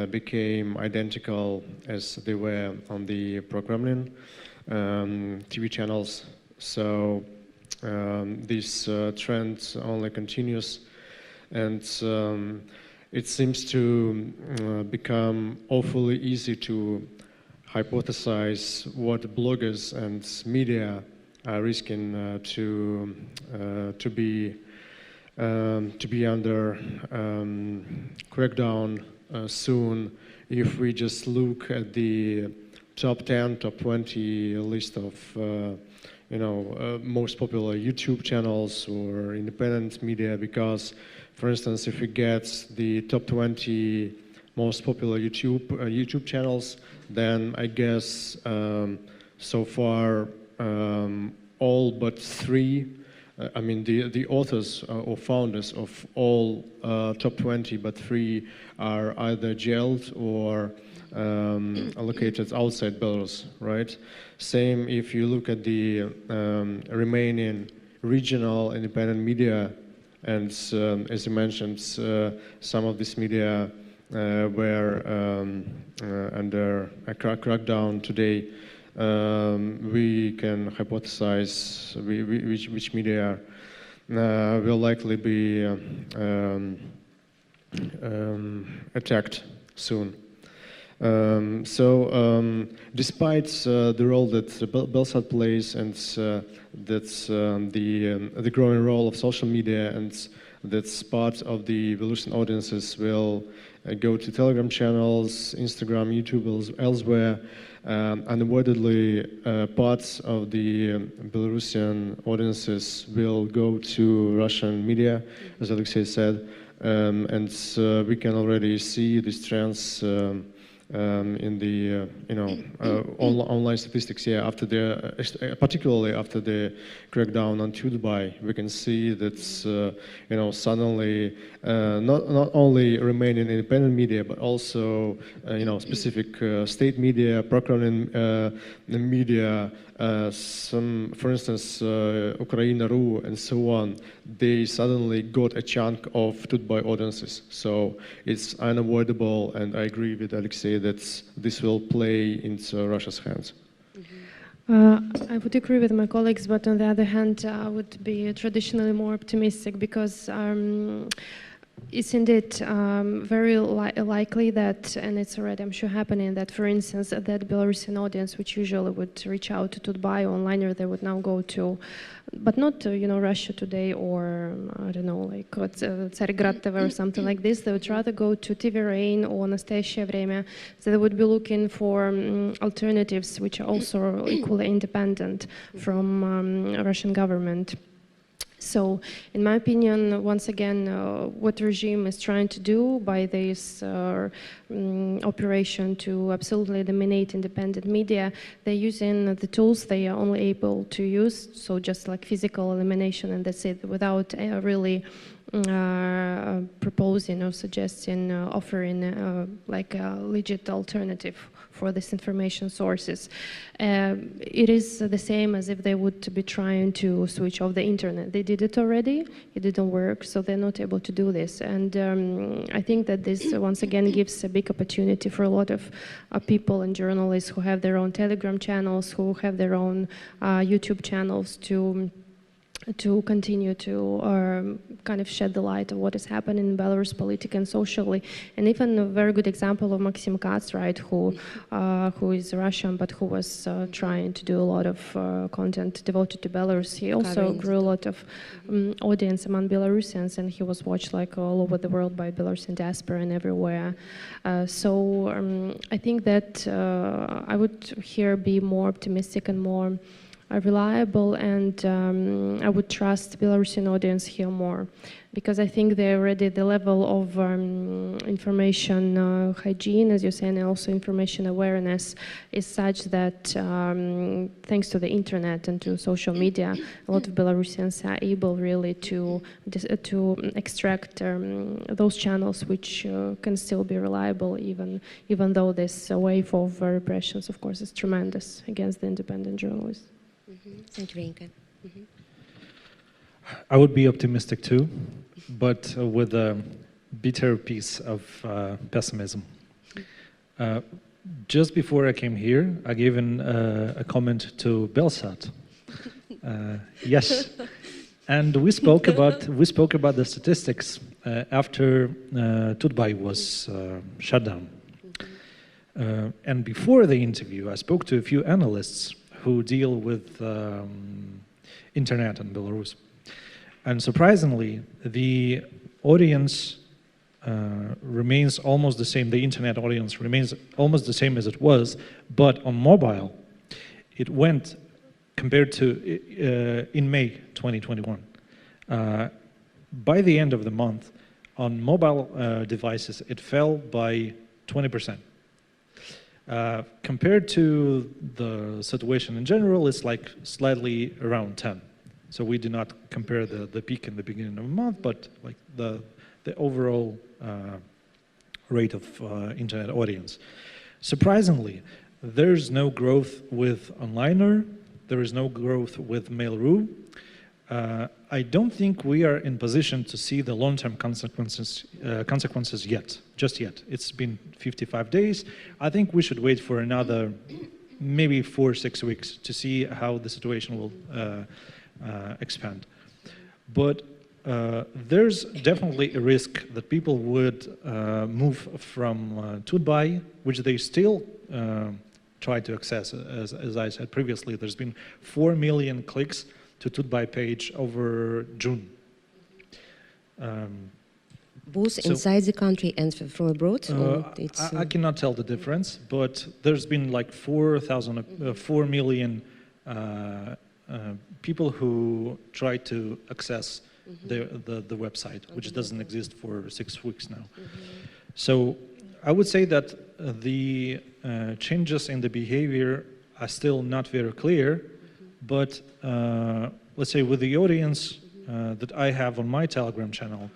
Speaker 3: became identical as they were on the pro-Kremlin TV channels. So this trend only continues, and it seems to become awfully easy to hypothesize what bloggers and media are risking to be under crackdown soon. If we just look at the top 10, top 20 list of most popular YouTube channels or independent media, because, for instance, if we get the top 20 most popular YouTube channels, then I guess so far all but 3, I mean the authors or founders of all top 20, but 3 are either jailed or located outside Belarus, right? Same if you look at the remaining regional independent media, and as you mentioned, some of this media were under a crackdown today. We can hypothesize which media will likely be attacked soon. Despite the role that BELSAT plays, and that's the growing role of social media, and that's part of the Belarusian audiences will go to Telegram channels, Instagram, YouTube, elsewhere, unavoidably parts of the Belarusian audiences will go to Russian media, as Alexei said, and we can already see these trends in the online statistics. Yeah, after the particularly after the crackdown on Tudbay, we can see that suddenly not only remaining independent media, but also specific state media, pro-Kremlin media, some, for instance, Ukraina.ru and so on, they suddenly got a chunk of Tudbay audiences. So it's unavoidable, and I agree with Aliaksei that this will play into Russia's hands.
Speaker 4: I would agree with my colleagues, but on the other hand, I would be traditionally more optimistic because it's indeed very likely that, and it's already, I'm sure, happening, that, for instance, that Belarusian audience, which usually would reach out to Tudbay online, they would now go to, but not to, Russia Today or, I don't know, like Tsargrad TV or something like this. They would rather go to TV Rain or Nastassya Vremya. So they would be looking for alternatives which are also equally independent from Russian government. So, in my opinion, once again, what the regime is trying to do by this operation to absolutely eliminate independent media, they're using the tools they are only able to use, so just like physical elimination, and that's it, without really proposing or suggesting, offering like a legit alternative for these information sources. It is the same as if they would be trying to switch off the internet. They did it already, it didn't work, so they're not able to do this. And I think that this once again gives a big opportunity for a lot of people and journalists who have their own Telegram channels, who have their own YouTube channels to continue to kind of shed the light of what is happening in Belarus politically and socially. And even a very good example of Maxim Katz, right, who is Russian, but who was trying to do a lot of content devoted to Belarus. He also grew a lot of audience among Belarusians, and he was watched like all over the world by Belarusian diaspora and everywhere. So I think that I would here be more optimistic and more reliable, and I would trust the Belarusian audience here more, because I think they're already the level of information hygiene, as you're saying, and also information awareness is such that thanks to the internet and to social media, a lot of Belarusians are able really to extract those channels which can still be reliable, even though this wave of repressions, of course, is tremendous against the independent journalists.
Speaker 1: Thank you, Veranika.
Speaker 5: I would be optimistic too, but with a bitter piece of pessimism. Just before I came here, I gave a comment to BELSAT. Yes, and we spoke about the statistics after Tudbay was shut down. And before the interview, I spoke to a few analysts who deal with internet in Belarus. And surprisingly, the audience remains almost the same. The internet audience remains almost the same as it was, but on mobile, it went compared to in May 2021. By the end of the month, on mobile devices, it fell by 20%. Compared to the situation in general, it's like slightly around 10. So we do not compare the peak in the beginning of the month, but like the overall rate of internet audience. Surprisingly, there's no growth with onliner, there is no growth with Mail.ru. I don't think we are in position to see the long-term consequences just yet. It's been 55 days. I think we should wait for another maybe 4 or 6 weeks to see how the situation will expand. But there's definitely a risk that people would move from Tudbay, which they still try to access. As I said previously, there's been 4 million clicks to Tudbay page over June.
Speaker 1: Both inside the country and from abroad?
Speaker 5: I cannot tell the difference, but there's been like 4 million people who try to access the website, which doesn't exist for 6 weeks now. So I would say that the changes in the behavior are still not very clear, but let's say with the audience that I have on my Telegram channel,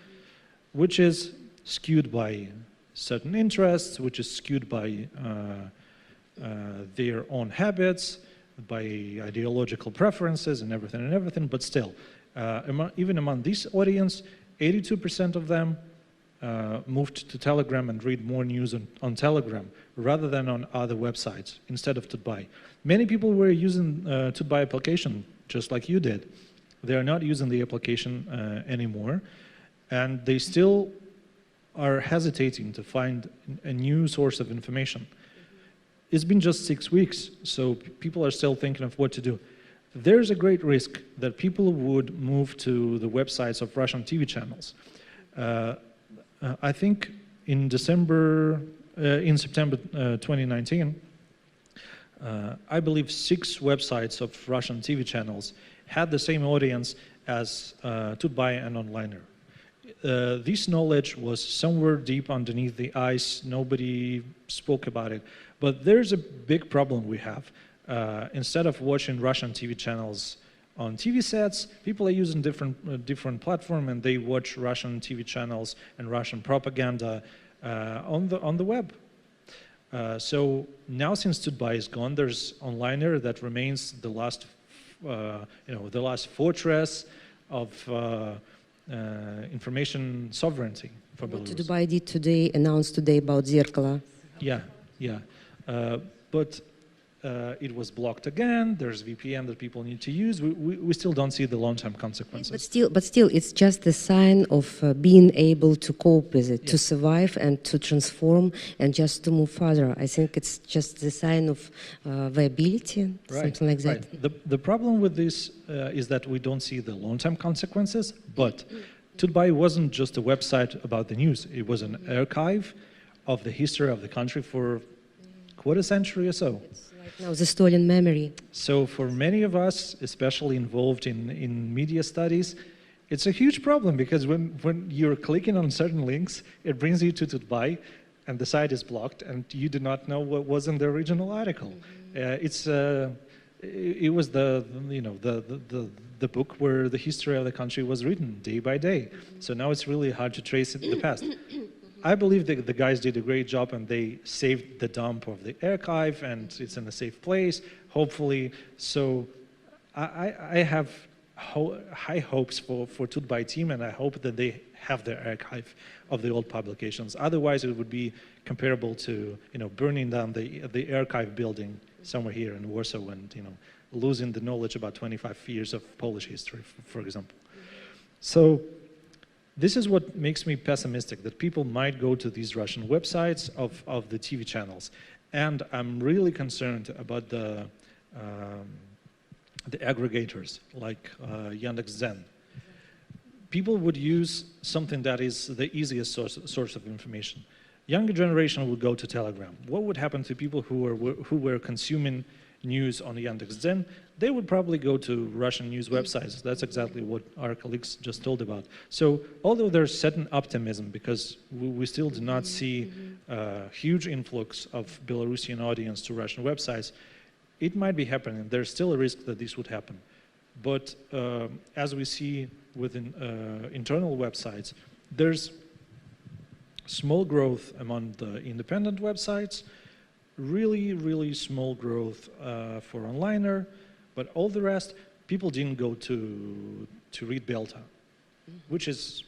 Speaker 5: which is skewed by certain interests, which is skewed by their own habits, by ideological preferences and everything, but still, even among this audience, 82% of them moved to Telegram and read more news on Telegram rather than on other websites instead of Tutbay. Many people were using Tutbay application just like you did. They are not using the application anymore, and they still are hesitating to find a new source of information. It's been just 6 weeks, so people are still thinking of what to do. There's a great risk that people would move to the websites of Russian TV channels. I think in September 2019, I believe 6 websites of Russian TV channels had the same audience as Tutbay and Onliner. This knowledge was somewhere deep underneath the ice. Nobody spoke about it. But there's a big problem we have. Instead of watching Russian TV channels on TV sets, people are using different platform, and they watch Russian TV channels and Russian propaganda on the web. So now, since Tutbay is gone, there's Onliner that remains the last, the last fortress of information sovereignty for Belarus.
Speaker 1: What Tutbay did today, announced today about Zerkala.
Speaker 5: Yeah. But it was blocked again. There's VPN that people need to use. We still don't see the long-term consequences.
Speaker 1: But still, it's just a sign of being able to cope with it,
Speaker 5: Yes.
Speaker 1: to survive and to transform and just to move further. I think it's just the sign of viability, something like that.
Speaker 5: Right. The problem with this is that we don't see the long-term consequences, but Tutbay wasn't just a website about the news. It was an archive of the history of the country for quarter century or so.
Speaker 1: Now the stolen memory.
Speaker 5: So for many of us, especially involved in media studies, it's a huge problem, because when you're clicking on certain links, it brings you to Tutbay, and the site is blocked, and you do not know what was in the original article. It was the book where the history of the country was written day by day. So now it's really hard to trace it in the past. I believe that the guys did a great job, and they saved the dump of the archive, and it's in a safe place, hopefully. So I have high hopes for Tutbay team, and I hope that they have their archive of the old publications. Otherwise, it would be comparable to burning down the archive building somewhere here in Warsaw, and losing the knowledge about 25 years of Polish history, for example. So this is what makes me pessimistic, that people might go to these Russian websites of the TV channels. And I'm really concerned about the aggregators like Yandex.Zen. People would use something that is the easiest source of information. Younger generation would go to Telegram. What would happen to people who were consuming news on Yandex.Zen? They would probably go to Russian news websites. That's exactly what our colleagues just told about. So although there's certain optimism, because we still do not see a huge influx of Belarusian audience to Russian websites, it might be happening. There's still a risk that this would happen. But as we see within internal websites, there's small growth among the independent websites, really small growth for Onliner, but all the rest, people didn't go to read BELTA, which is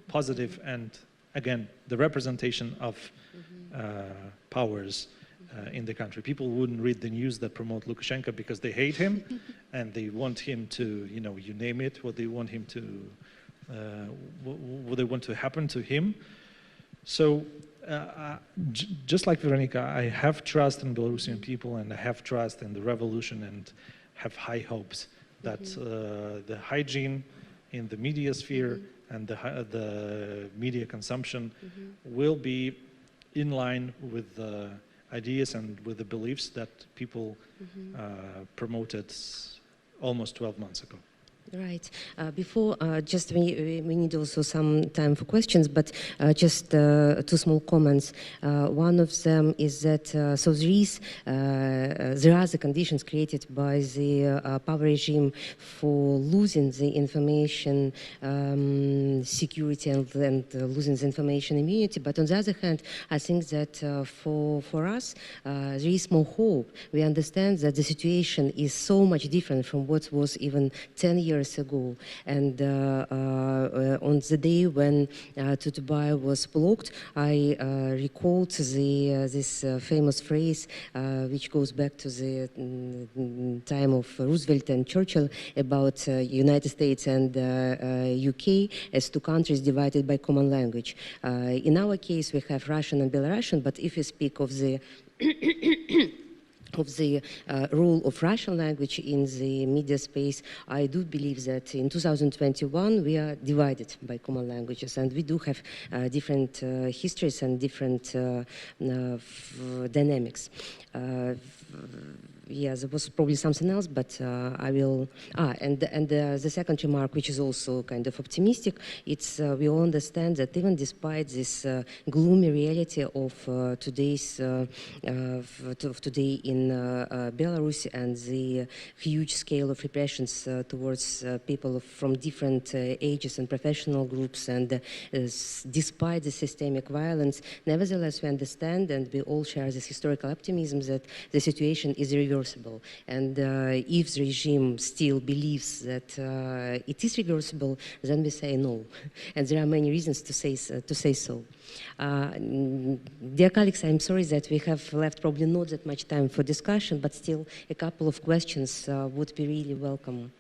Speaker 5: positive, and again, the representation of powers in the country. People wouldn't read the news that promote Lukashenko because they hate him, and they want him to, you name it, what they want him to, what they want to happen to him. So just like Veranika, I have trust in Belarusian people, and I have trust in the revolution, and have high hopes that the hygiene in the media sphere and the media consumption will be in line with the ideas and with the beliefs that people promoted almost 12 months ago.
Speaker 1: Right. Before, just we need also some time for questions, but just two small comments. One of them is that so there are the conditions created by the power regime for losing the information security and losing the information immunity. But on the other hand, I think that for us, there is more hope. We understand that the situation is so much different from what was even 10 years ago, and on the day when Dubai was blocked, I recalled this famous phrase which goes back to the time of Roosevelt and Churchill about United States and UK as two countries divided by common language. In our case, we have Russian and Belarusian, but if we speak of the role of Russian language in the media space, I do believe that in 2021 we are divided by common languages, and we do have different histories and different dynamics. Yeah, there was probably something else, but I will. The second remark, which is also kind of optimistic, it's we all understand that even despite this gloomy reality of today in Belarus and the huge scale of repressions towards people from different ages and professional groups, and despite the systemic violence, nevertheless we understand and we all share this historical optimism that the situation is reversible. And if the regime still believes that it is reversible, then we say no. And there are many reasons to say so. Dear colleagues, I'm sorry that we have left probably not that much time for discussion, but still a couple of questions would be really welcome.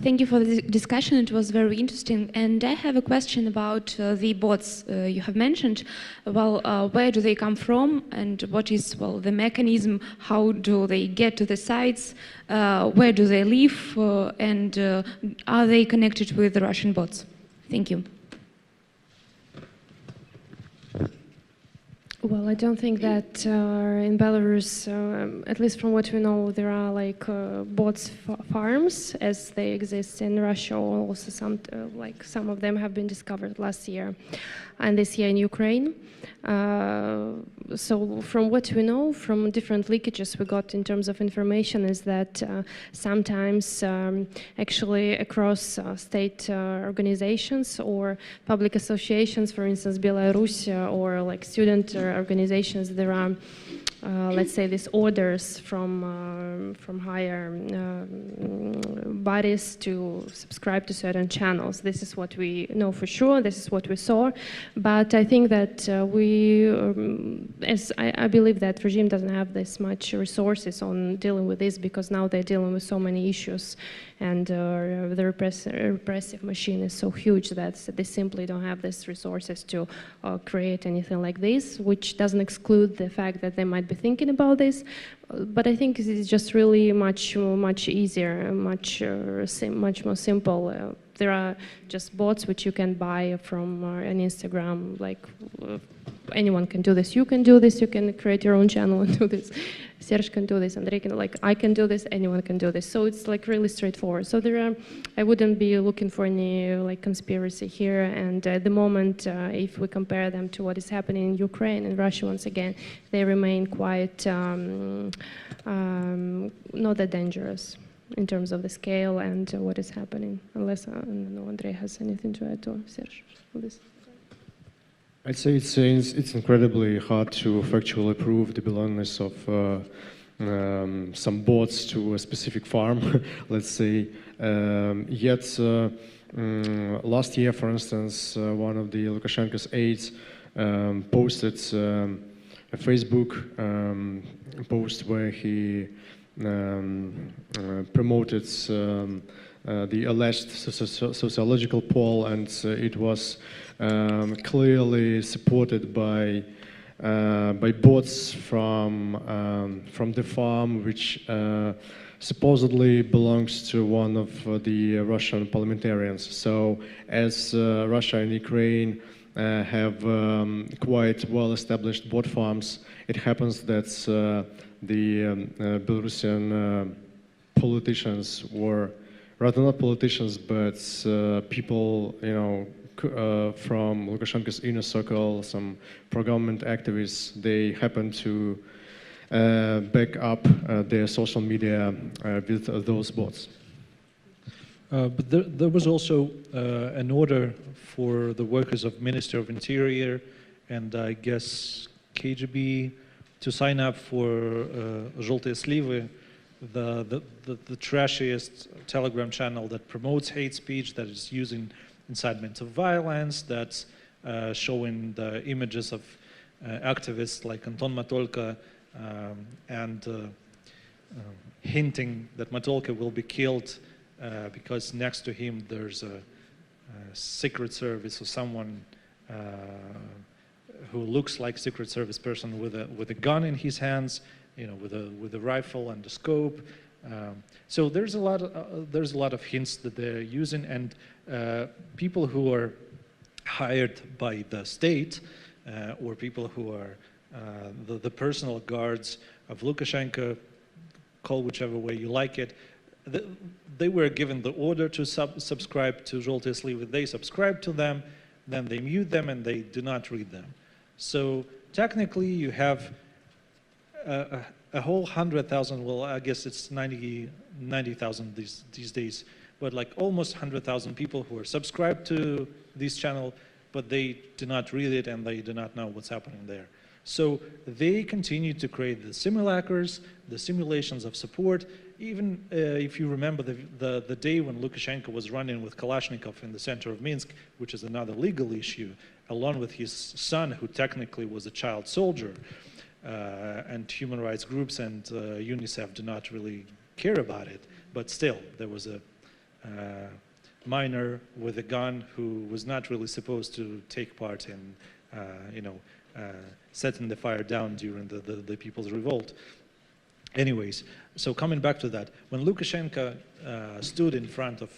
Speaker 6: Thank you for the discussion. It was very interesting. And I have a question about the bots you have mentioned. Well, where do they come from, and what is, well, the mechanism? How do they get to the sites? Where do they live? And are they connected with the Russian bots? Thank you.
Speaker 4: Well, I don't think that in Belarus, at least from what we know, there are like bots farms as they exist in Russia. Also, some of them have been discovered last year and this year in Ukraine. So from what we know, from different leakages we got in terms of information, is that sometimes actually across state organizations or public associations, for instance, Belarus, or like student organizations, there are let's say these orders from higher bodies to subscribe to certain channels. This is what we know for sure. This is what we saw. But I think that I believe that regime doesn't have this much resources on dealing with this, because now they're dealing with so many issues, and the repressive machine is so huge that they simply don't have these resources to create anything like this, which doesn't exclude the fact that they might be thinking about this. But I think it's just really much easier, much more simple. There are just bots which you can buy from an Instagram, like anyone can do this. You can do this, you can create your own channel and do this. Serge can do this, Andrei can, like, I can do this, anyone can do this. So it's like really straightforward. So I wouldn't be looking for any like conspiracy here. And at the moment, if we compare them to what is happening in Ukraine and Russia, once again, they remain quite not that dangerous in terms of the scale and what is happening, unless I don't know, Andrei has anything to add to Serge on this.
Speaker 3: I'd say it's incredibly hard to factually prove the belongingness of some bots to a specific farm, let's say. Yet, last year, for instance, one of the Lukashenko's aides posted a Facebook post where he promoted the alleged sociological poll, and it was clearly supported by bots from the farm, which supposedly belongs to one of the Russian parliamentarians. So as Russia and Ukraine have quite well-established bot farms, it happens that the Belarusian politicians, or rather not politicians, but people, you know, from Lukashenko's inner circle, some pro-government activists, they happen to back up their social media with those bots.
Speaker 5: But there was also an order for the workers of Ministry of Interior and I guess KGB to sign up for Zoltые Sливы, the trashiest Telegram channel that promotes hate speech, that is using incitement of violence, that's showing the images of activists like Anton Matolka and hinting that Matolka will be killed because next to him there's a secret service or someone who looks like Secret Service person with a gun in his hands, you know, with a rifle and a scope. So there's a lot of hints that they're using, and people who are hired by the state or people who are the personal guards of Lukashenko, call whichever way you like it, they were given the order to subscribe to Zoltые Sливы. They subscribe to them, then they mute them and they do not read them. So technically you have a whole 100,000, well, I guess it's 90,000 these days, but like almost 100,000 people who are subscribed to this channel, but they do not read it and they do not know what's happening there. So they continue to create the simulacrs, the simulations of support. Even if you remember the day when Lukashenko was running with Kalashnikov in the center of Minsk, which is another legal issue, along with his son, who technically was a child soldier, and human rights groups and UNICEF do not really care about it, but still, there was a minor with a gun who was not really supposed to take part in, setting the fire down during the people's revolt. Anyways, so coming back to that, when Lukashenko stood in front of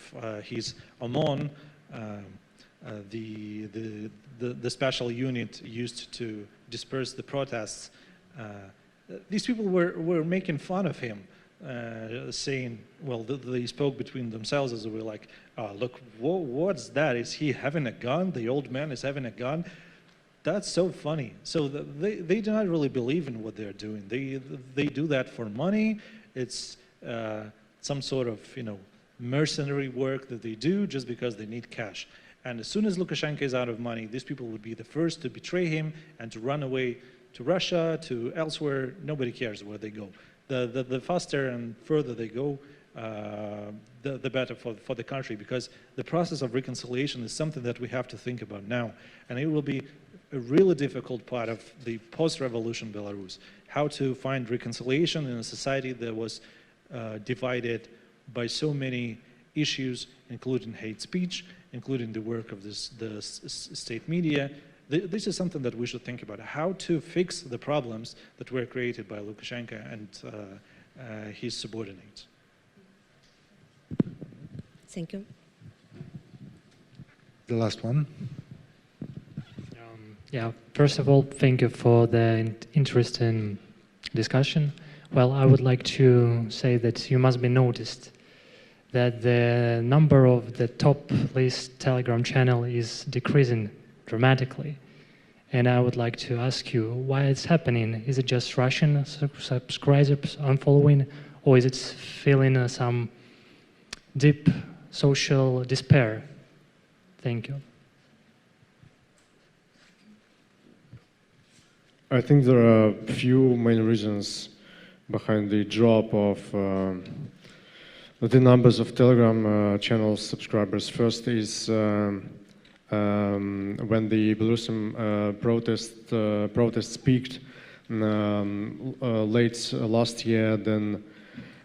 Speaker 5: his OMON, the special unit used to disperse the protests, these people were making fun of him, saying, well, they spoke between themselves as they were like, oh, look, what's that? Is he having a gun? The old man is having a gun? That's so funny. So they do not really believe in what they're doing. They do that for money. It's some sort of, mercenary work that they do just because they need cash. And as soon as Lukashenko is out of money, these people would be the first to betray him and to run away to Russia, to elsewhere. Nobody cares where they go. The faster and further they go, the better for the country, because the process of reconciliation is something that we have to think about now. And it will be a really difficult part of the post-revolution Belarus, how to find reconciliation in a society that was divided by so many issues, including hate speech, including the work of the state media. This is something that we should think about, how to fix the problems that were created by Lukashenko and his subordinates.
Speaker 1: Thank you.
Speaker 7: The last one.
Speaker 8: Yeah, first of all, thank you for the interesting discussion. Well, I would like to say that you must be noticed that the number of the top list Telegram channel is decreasing dramatically. And I would like to ask you why it's happening. Is it just Russian subscribers unfollowing, or is it feeling some deep social despair? Thank you.
Speaker 3: I think there are a few main reasons behind the drop of the numbers of Telegram channel subscribers. First is when the Belarusian protests peaked late last year, then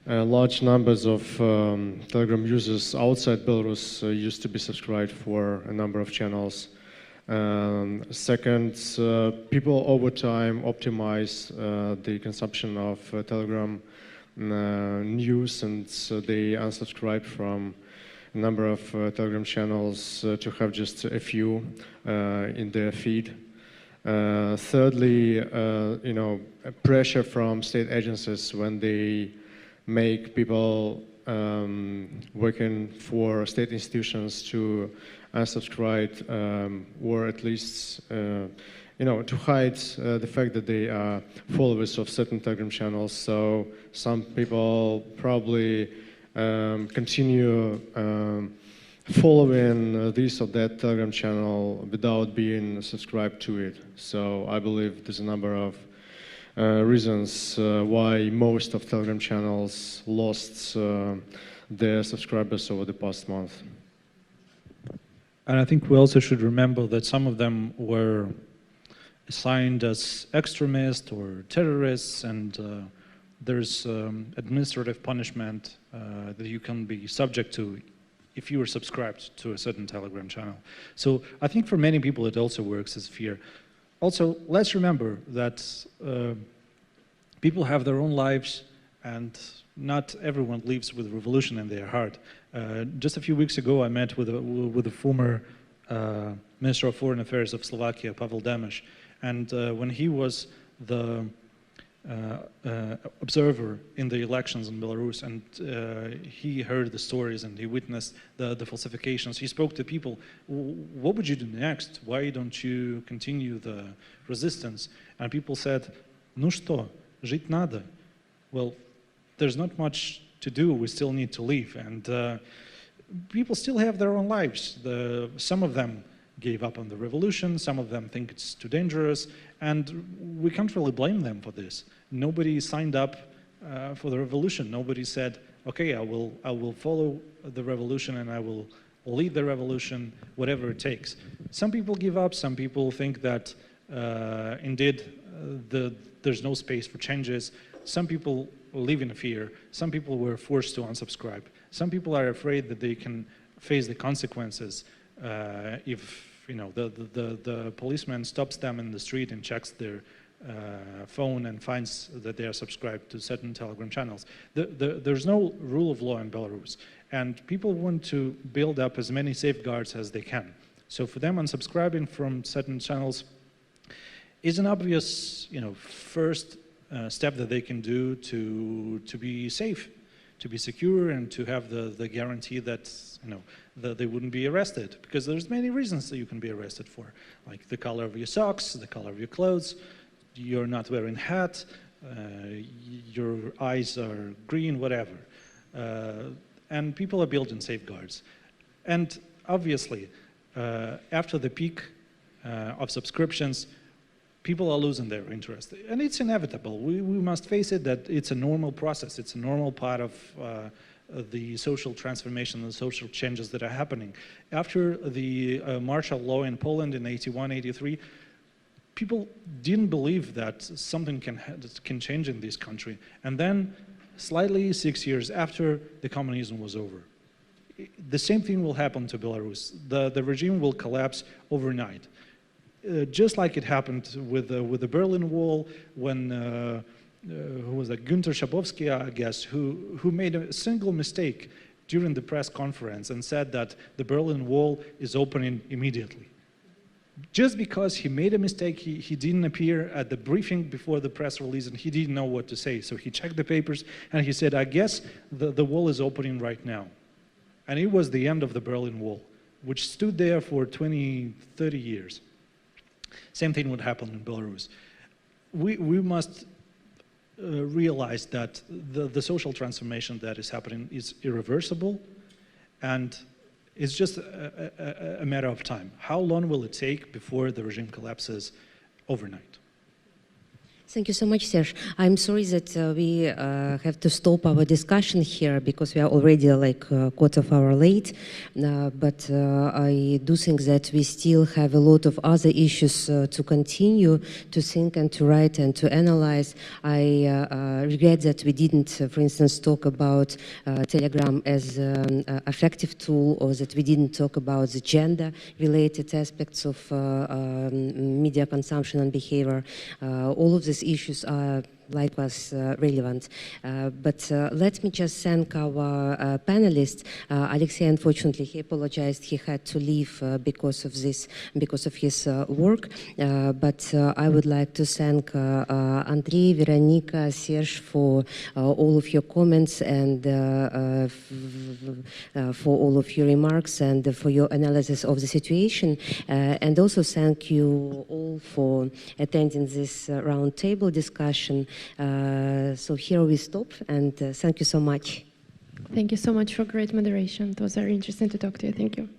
Speaker 3: large numbers of Telegram users outside Belarus used to be subscribed for a number of channels. Second, people over time optimize the consumption of Telegram news, and so they unsubscribe from a number of Telegram channels to have just a few in their feed. Thirdly, you know, pressure from state agencies when they make people working for state institutions to unsubscribe, or at least you know, to hide the fact that they are followers of certain Telegram channels. So some people probably continue following this or that Telegram channel without being subscribed to it. So I believe there's a number of reasons why most of Telegram channels lost their subscribers over the past month.
Speaker 5: And I think we also should remember that some of them were assigned as extremists or terrorists, and there's administrative punishment that you can be subject to if you are subscribed to a certain Telegram channel. So I think for many people it also works as fear. Also, let's remember that people have their own lives, and not everyone lives with revolution in their heart. Just a few weeks ago, I met with the former Minister of Foreign Affairs of Slovakia, Pavel Demish, and when he was the observer in the elections in Belarus, and he heard the stories and he witnessed the falsifications. He spoke to people, what would you do next? Why don't you continue the resistance? And people said, ну что, жить надо. Well, there's not much to do, we still need to leave. And people still have their own lives. Some of them gave up on the revolution, some of them think it's too dangerous, and we can't really blame them for this. Nobody signed up for the revolution. Nobody said, okay, I will follow the revolution and I will lead the revolution, whatever it takes. Some people give up, some people think that indeed there's no space for changes. Some people live in fear. Some people were forced to unsubscribe. Some people are afraid that they can face the consequences if the policeman stops them in the street and checks their phone and finds that they are subscribed to certain Telegram channels. There's no rule of law in Belarus, and people want to build up as many safeguards as they can. So for them, unsubscribing from certain channels is an obvious, first step that they can do to be safe, to be secure, and to have the guarantee that that they wouldn't be arrested, because there's many reasons that you can be arrested for, like the color of your socks, the color of your clothes, you're not wearing a hat, your eyes are green, whatever. And people are building safeguards. And obviously, after the peak of subscriptions, people are losing their interest. And it's inevitable. We must face it that it's a normal process. It's a normal part of the social transformation, the social changes that are happening. After the martial law in Poland in 81, 83, people didn't believe that something can change in this country. And then, slightly 6 years after, the communism was over. The same thing will happen to Belarus. The regime will collapse overnight. Just like it happened with the Berlin Wall, when who was that, Günther Schabowski, I guess, who made a single mistake during the press conference and said that the Berlin Wall is opening immediately. Just because he made a mistake, he didn't appear at the briefing before the press release, and he didn't know what to say. So he checked the papers and he said, I guess the wall is opening right now. And it was the end of the Berlin Wall, which stood there for 20, 30 years. Same thing would happen in Belarus. We must realize that the social transformation that is happening is irreversible, and it's just a matter of time. How long will it take before the regime collapses overnight?
Speaker 1: Thank you so much, Serge. I'm sorry that we have to stop our discussion here because we are already like a quarter of an hour late. But I do think that we still have a lot of other issues to continue to think and to write and to analyze. I regret that we didn't, for instance, talk about Telegram as an effective tool, or that we didn't talk about the gender-related aspects of media consumption and behavior. All of these issues are like was relevant. But let me just thank our panelists. Aliaksei, unfortunately, he apologized. He had to leave because of this, because of his work. But I would like to thank Andrei, Veranika, Serge for all of your comments and for all of your remarks and for your analysis of the situation. And also thank you all for attending this roundtable discussion. So here we stop, and thank you so much.
Speaker 4: Thank you so much for great moderation. It was very interesting to talk to you. Thank you.